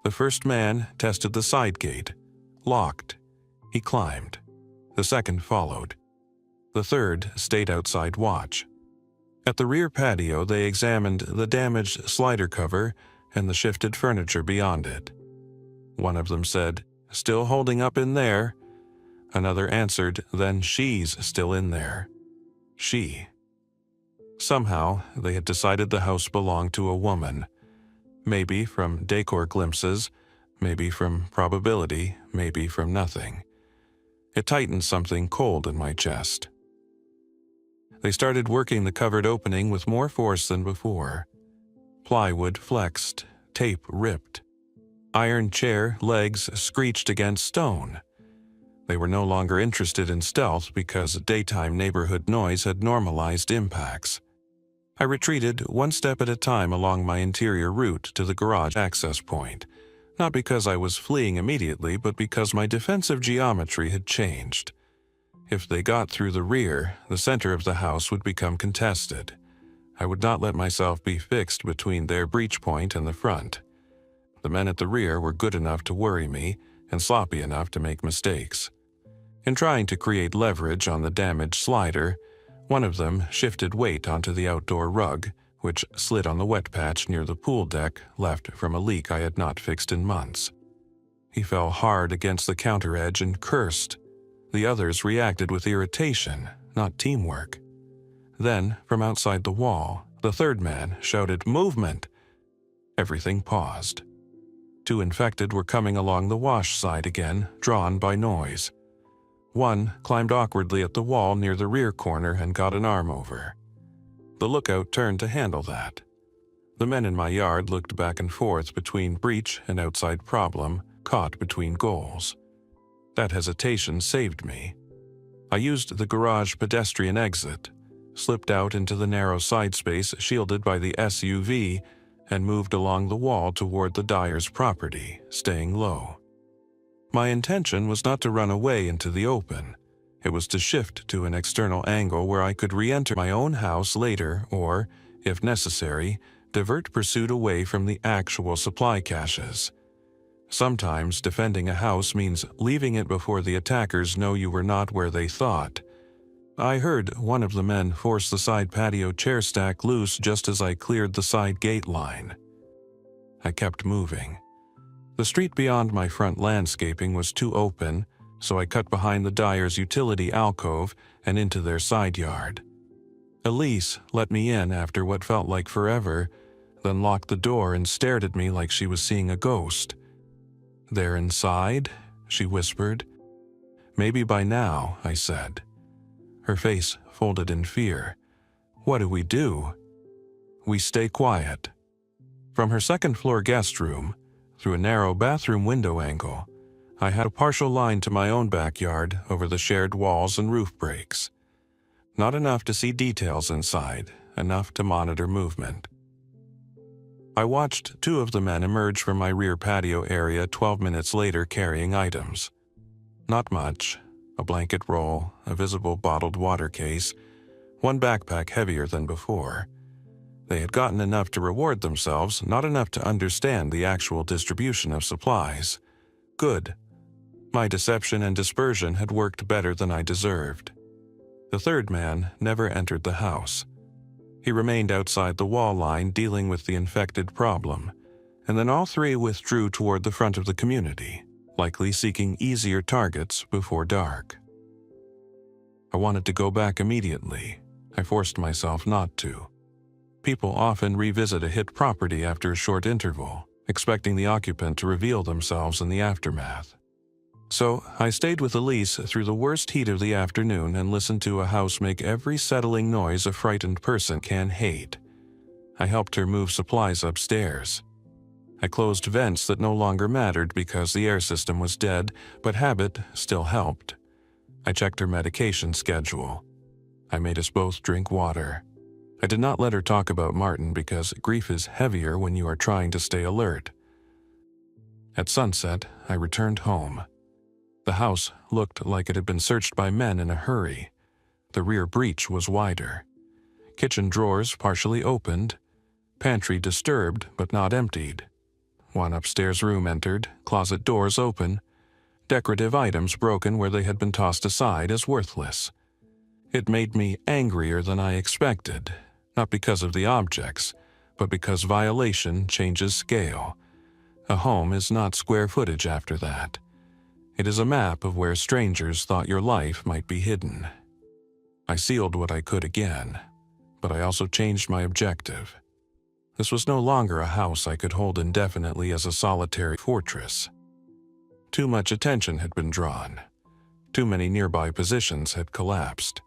Speaker 1: The first man tested the side gate. Locked. He climbed. The second followed. The third stayed outside watch. At the rear patio, they examined the damaged slider cover and the shifted furniture beyond it. One of them said, "Still holding up in there?" Another answered, "Then she's still in there." She. Somehow, they had decided the house belonged to a woman. Maybe from decor glimpses, maybe from probability, maybe from nothing. It tightened something cold in my chest. They started working the covered opening with more force than before. Plywood flexed, tape ripped. Iron chair legs screeched against stone. They were no longer interested in stealth because daytime neighborhood noise had normalized impacts. I retreated one step at a time along my interior route to the garage access point, not because I was fleeing immediately, but because my defensive geometry had changed. If they got through the rear, the center of the house would become contested. I would not let myself be fixed between their breach point and the front. The men at the rear were good enough to worry me and sloppy enough to make mistakes. In trying to create leverage on the damaged slider, one of them shifted weight onto the outdoor rug, which slid on the wet patch near the pool deck left from a leak I had not fixed in months. He fell hard against the counter edge and cursed. The others reacted with irritation, not teamwork. Then, from outside the wall, the third man shouted, "Movement!" Everything paused. Two infected were coming along the wash side again, drawn by noise. One climbed awkwardly at the wall near the rear corner and got an arm over. The lookout turned to handle that. The men in my yard looked back and forth between breach and outside problem, caught between goals. That hesitation saved me. I used the garage pedestrian exit, slipped out into the narrow side space shielded by the SUV, and moved along the wall toward the Dyer's property, staying low. My intention was not to run away into the open. It was to shift to an external angle where I could re-enter my own house later or, if necessary, divert pursuit away from the actual supply caches. Sometimes defending a house means leaving it before the attackers know you were not where they thought. I heard one of the men force the side patio chair stack loose just as I cleared the side gate line. I kept moving. The street beyond my front landscaping was too open, so I cut behind the Dyer's utility alcove and into their side yard. Elise let me in after what felt like forever, then locked the door and stared at me like she was seeing a ghost. "They're inside?" she whispered. "Maybe by now," I said. Her face folded in fear. "What do we do?" "We stay quiet." From her second-floor guest room, through a narrow bathroom window angle, I had a partial line to my own backyard over the shared walls and roof breaks. Not enough to see details inside, enough to monitor movement. I watched two of the men emerge from my rear patio area 12 minutes later carrying items. Not much. A blanket roll, a visible bottled water case, one backpack heavier than before. They had gotten enough to reward themselves, not enough to understand the actual distribution of supplies. Good. My deception and dispersion had worked better than I deserved. The third man never entered the house. He remained outside the wall line dealing with the infected problem, and then all three withdrew toward the front of the community, likely seeking easier targets before dark. I wanted to go back immediately. I forced myself not to. People often revisit a hit property after a short interval, expecting the occupant to reveal themselves in the aftermath. So, I stayed with Elise through the worst heat of the afternoon and listened to a house make every settling noise a frightened person can hate. I helped her move supplies upstairs. I closed vents that no longer mattered because the air system was dead, but habit still helped. I checked her medication schedule. I made us both drink water. I did not let her talk about Martin because grief is heavier when you are trying to stay alert. At sunset, I returned home. The house looked like it had been searched by men in a hurry. The rear breach was wider. Kitchen drawers partially opened. Pantry disturbed but not emptied. One upstairs room entered, closet doors open. Decorative items broken where they had been tossed aside as worthless. It made me angrier than I expected, not because of the objects, but because violation changes scale. A home is not square footage after that. It is a map of where strangers thought your life might be hidden. I sealed what I could again, but I also changed my objective. This was no longer a house I could hold indefinitely as a solitary fortress. Too much attention had been drawn. Too many nearby positions had collapsed.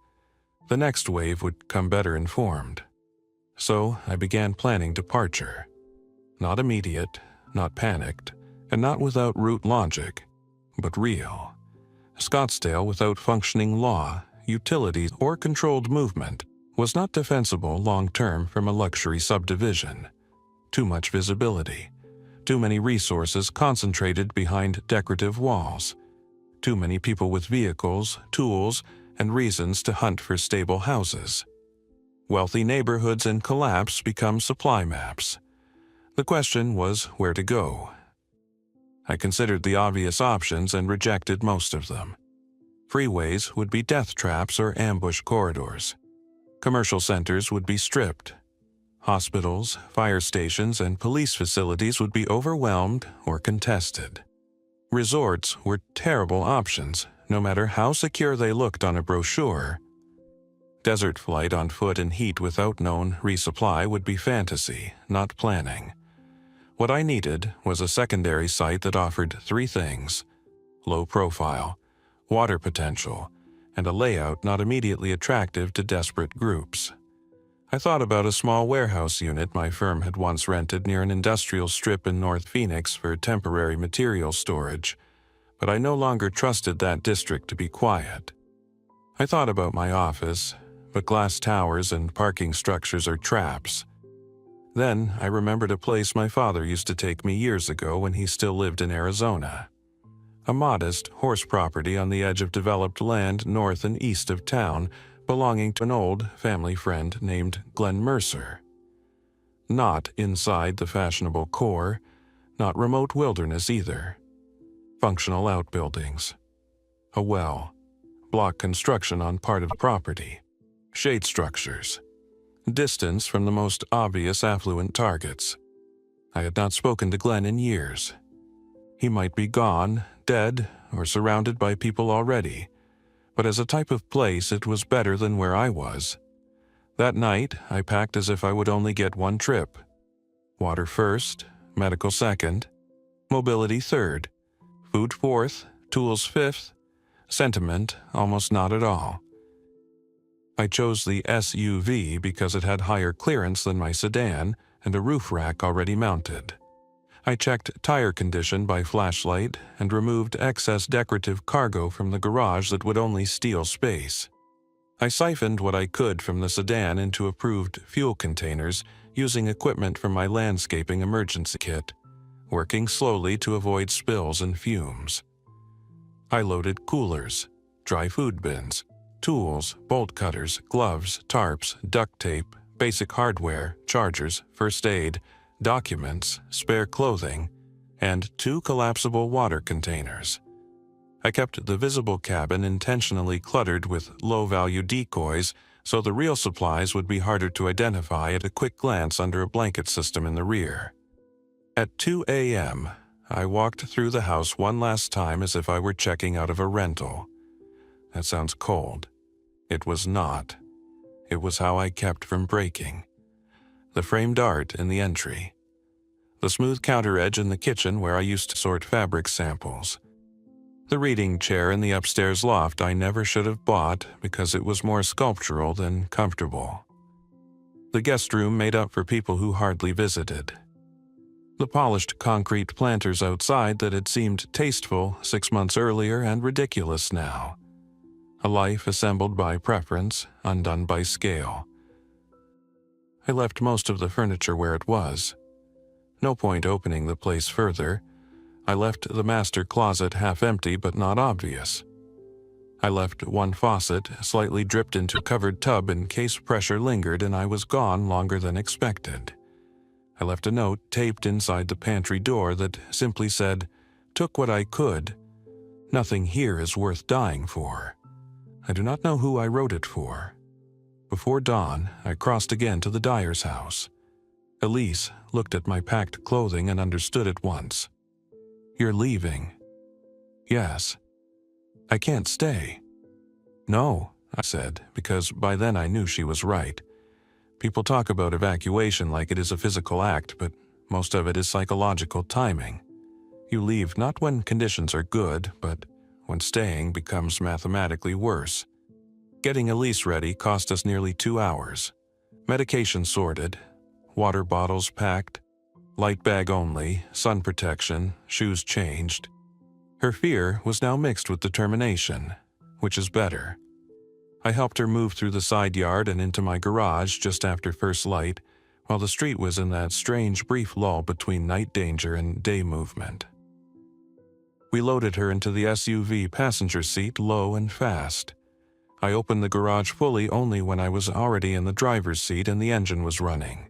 Speaker 1: The next wave would come better informed. So I began planning departure. Not immediate, not panicked, and not without root logic, but real. Scottsdale without functioning law, utilities, or controlled movement was not defensible long-term from a luxury subdivision. Too much visibility. Too many resources concentrated behind decorative walls. Too many people with vehicles, tools, and reasons to hunt for stable houses. Wealthy neighborhoods in collapse become supply maps. The question was where to go. I considered the obvious options and rejected most of them. Freeways would be death traps or ambush corridors. Commercial centers would be stripped. Hospitals, fire stations, and police facilities would be overwhelmed or contested. Resorts were terrible options, no matter how secure they looked on a brochure. Desert flight on foot in heat without known resupply would be fantasy, not planning. What I needed was a secondary site that offered three things: low profile, water potential, and a layout not immediately attractive to desperate groups. I thought about a small warehouse unit my firm had once rented near an industrial strip in North Phoenix for temporary material storage, but I no longer trusted that district to be quiet. I thought about my office, but glass towers and parking structures are traps. Then I remembered a place my father used to take me years ago when he still lived in Arizona. A modest horse property on the edge of developed land north and east of town, belonging to an old family friend named Glenn Mercer. Not inside the fashionable core, not remote wilderness either. Functional outbuildings. A well. Block construction on part of the property. Shade structures. Distance from the most obvious affluent targets. I had not spoken to Glenn in years. He might be gone, dead, or surrounded by people already, but as a type of place it was better than where I was. That night, I packed as if I would only get one trip. Water first, medical second, mobility third, food fourth, tools fifth, sentiment almost not at all. I chose the SUV because it had higher clearance than my sedan and a roof rack already mounted. I checked tire condition by flashlight and removed excess decorative cargo from the garage that would only steal space. I siphoned what I could from the sedan into approved fuel containers using equipment from my landscaping emergency kit, working slowly to avoid spills and fumes. I loaded coolers, dry food bins, tools, bolt cutters, gloves, tarps, duct tape, basic hardware, chargers, first aid, documents, spare clothing, and 2 collapsible water containers. I kept the visible cabin intentionally cluttered with low-value decoys so the real supplies would be harder to identify at a quick glance under a blanket system in the rear. At 2 a.m., I walked through the house one last time as if I were checking out of a rental. That sounds cold. It was not. It was how I kept from breaking. the framed art in the entry, the smooth counter edge in the kitchen where I used to sort fabric samples, the reading chair in the upstairs loft I never should have bought because it was more sculptural than comfortable, the guest room made up for people who hardly visited, the polished concrete planters outside that had seemed tasteful 6 months earlier and ridiculous now, a life assembled by preference, undone by scale. I left most of the furniture where it was. No point opening the place further. I left the master closet half empty but not obvious. I left one faucet slightly dripped into a covered tub in case pressure lingered and I was gone longer than expected. I left a note taped inside the pantry door that simply said, "Took what I could. Nothing here is worth dying for." I do not know who I wrote it for. Before dawn, I crossed again to the dyer's house. Elise looked at my packed clothing and understood at once. "You're leaving." "Yes." "I can't stay." "No," I said, because by then I knew she was right. People talk about evacuation like it is a physical act, but most of it is psychological timing. You leave not when conditions are good, but when staying becomes mathematically worse. Getting Elise ready cost us nearly 2 hours. Medication sorted, water bottles packed, light bag only, sun protection, shoes changed. Her fear was now mixed with determination, which is better. I helped her move through the side yard and into my garage just after first light, while the street was in that strange brief lull between night danger and day movement. We loaded her into the SUV passenger seat low and fast. I opened the garage fully only when I was already in the driver's seat and the engine was running.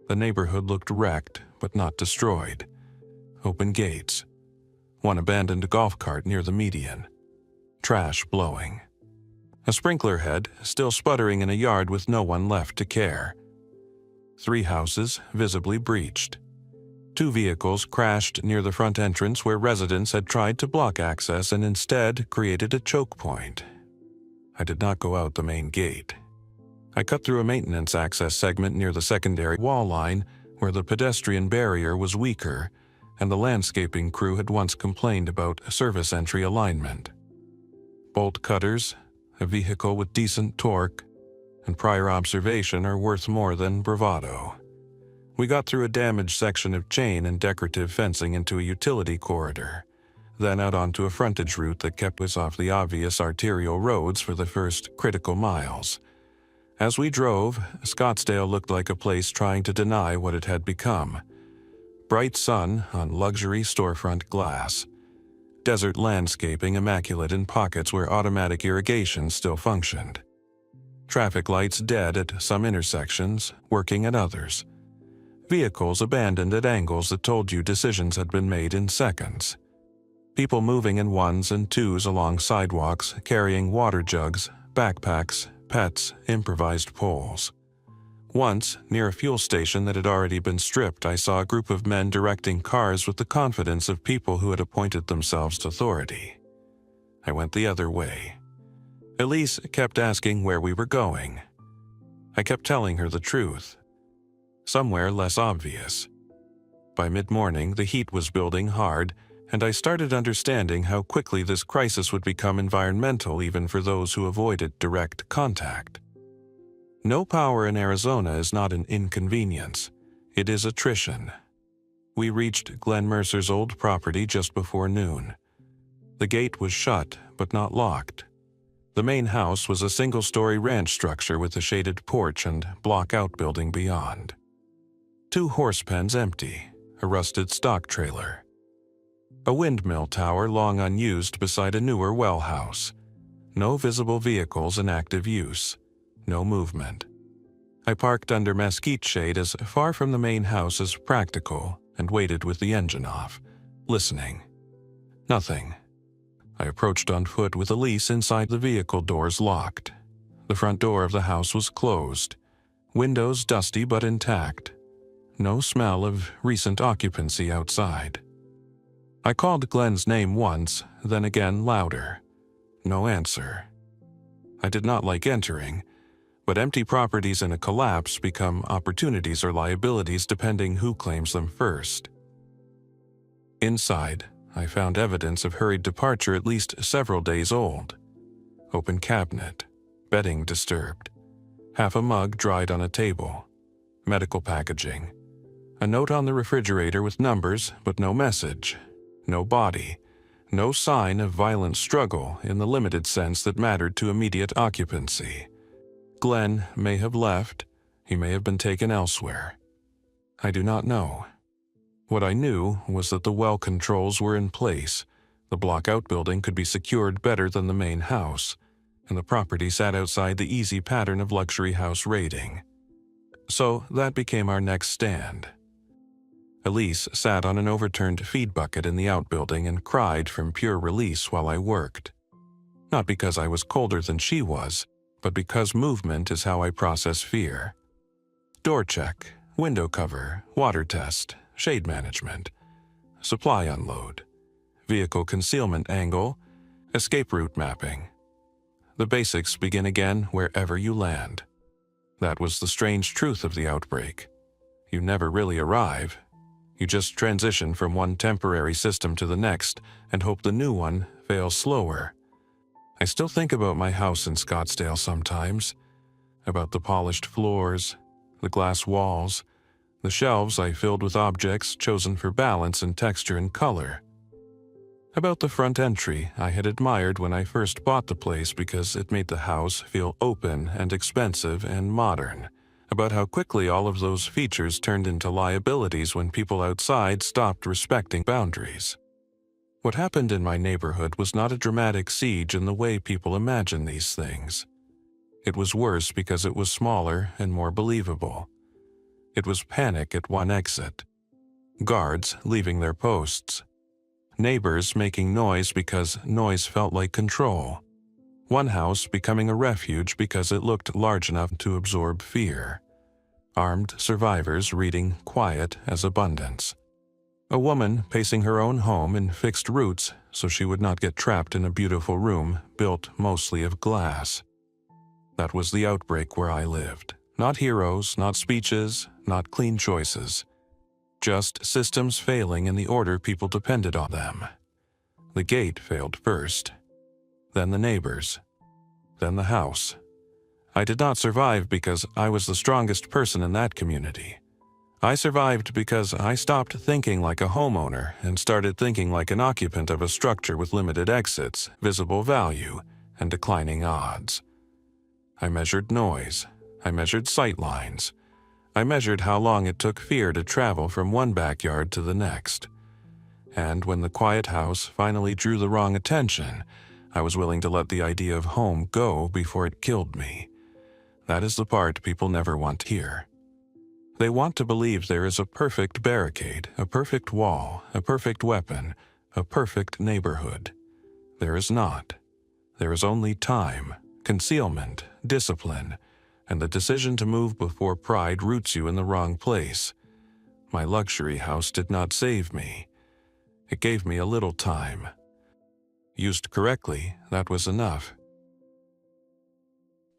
Speaker 1: The neighborhood looked wrecked, but not destroyed. Open gates. One abandoned golf cart near the median. Trash blowing. A sprinkler head still sputtering in a yard with no one left to care. 3 houses visibly breached. 2 vehicles crashed near the front entrance where residents had tried to block access and instead created a choke point. I did not go out the main gate. I cut through a maintenance access segment near the secondary wall line where the pedestrian barrier was weaker and the landscaping crew had once complained about service entry alignment. Bolt cutters, a vehicle with decent torque, and prior observation are worth more than bravado. We got through a damaged section of chain and decorative fencing into a utility corridor, then out onto a frontage route that kept us off the obvious arterial roads for the first critical miles. As we drove, Scottsdale looked like a place trying to deny what it had become. Bright sun on luxury storefront glass. Desert landscaping immaculate in pockets where automatic irrigation still functioned. Traffic lights dead at some intersections, working at others. Vehicles abandoned at angles that told you decisions had been made in seconds. People moving in 1s and 2s along sidewalks, carrying water jugs, backpacks, pets, improvised poles. Once, near a fuel station that had already been stripped, I saw a group of men directing cars with the confidence of people who had appointed themselves authority. I went the other way. Elise kept asking where we were going. I kept telling her the truth. Somewhere less obvious. By mid-morning, the heat was building hard, and I started understanding how quickly this crisis would become environmental even for those who avoided direct contact. No power in Arizona is not an inconvenience. It is attrition. We reached Glenn Mercer's old property just before noon. The gate was shut, but not locked. The main house was a single-story ranch structure with a shaded porch and block outbuilding beyond. 2 horse pens empty, a rusted stock trailer. A windmill tower long unused beside a newer well house. No visible vehicles in active use. No movement. I parked under mesquite shade as far from the main house as practical and waited with the engine off, listening. Nothing. I approached on foot with Elise inside the vehicle doors locked. The front door of the house was closed. Windows dusty but intact. No smell of recent occupancy outside. I called Glenn's name once, then again louder. No answer. I did not like entering, But empty properties in a collapse become opportunities or liabilities depending who claims them first. Inside, I found evidence of hurried departure at least several days old. Open cabinet, bedding disturbed, half a mug dried on a table, medical packaging, a note on the refrigerator with numbers but no message, no body, no sign of violent struggle in the limited sense that mattered to immediate occupancy. Glenn may have left, he may have been taken elsewhere. I do not know. What I knew was that the well controls were in place, the block outbuilding could be secured better than the main house, and the property sat outside the easy pattern of luxury house raiding. So that became our next stand. Elise sat on an overturned feed bucket in the outbuilding and cried from pure release while I worked. Not because I was colder than she was, but because movement is how I process fear. Door check, window cover, water test, shade management, supply unload, vehicle concealment angle, escape route mapping. The basics begin again wherever you land. That was the strange truth of the outbreak. You never really arrive. You just transition from one temporary system to the next and hope the new one fails slower. I still think about my house in Scottsdale sometimes, about the polished floors, the glass walls, the shelves I filled with objects chosen for balance and texture and color. About the front entry I had admired when I first bought the place because it made the house feel open and expensive and modern. About how quickly all of those features turned into liabilities when people outside stopped respecting boundaries. What happened in my neighborhood was not a dramatic siege in the way people imagine these things. It was worse because it was smaller and more believable. It was panic at one exit, guards leaving their posts, neighbors making noise because noise felt like control, one house becoming a refuge because it looked large enough to absorb fear, armed survivors reading quiet as abundance, a woman pacing her own home in fixed routes so she would not get trapped in a beautiful room built mostly of glass. That was the outbreak where I lived. Not heroes, not speeches, not clean choices. Just systems failing in the order people depended on them. The gate failed first, then the neighbors, then the house. I did not survive because I was the strongest person in that community. I survived because I stopped thinking like a homeowner and started thinking like an occupant of a structure with limited exits, visible value, and declining odds. I measured noise. I measured sight lines. I measured how long it took fear to travel from one backyard to the next. And when the quiet house finally drew the wrong attention, I was willing to let the idea of home go before it killed me. That is the part people never want to hear. They want to believe there is a perfect barricade, a perfect wall, a perfect weapon, a perfect neighborhood. There is not. There is only time, concealment, discipline, and the decision to move before pride roots you in the wrong place. My luxury house did not save me. It gave me a little time. Used correctly, that was enough.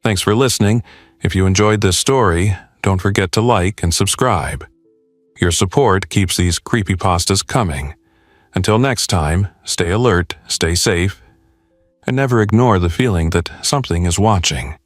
Speaker 1: Thanks for listening. If you enjoyed this story, don't forget to like and subscribe. Your support keeps these creepypastas coming. Until next time, stay alert, stay safe, and never ignore the feeling that something is watching.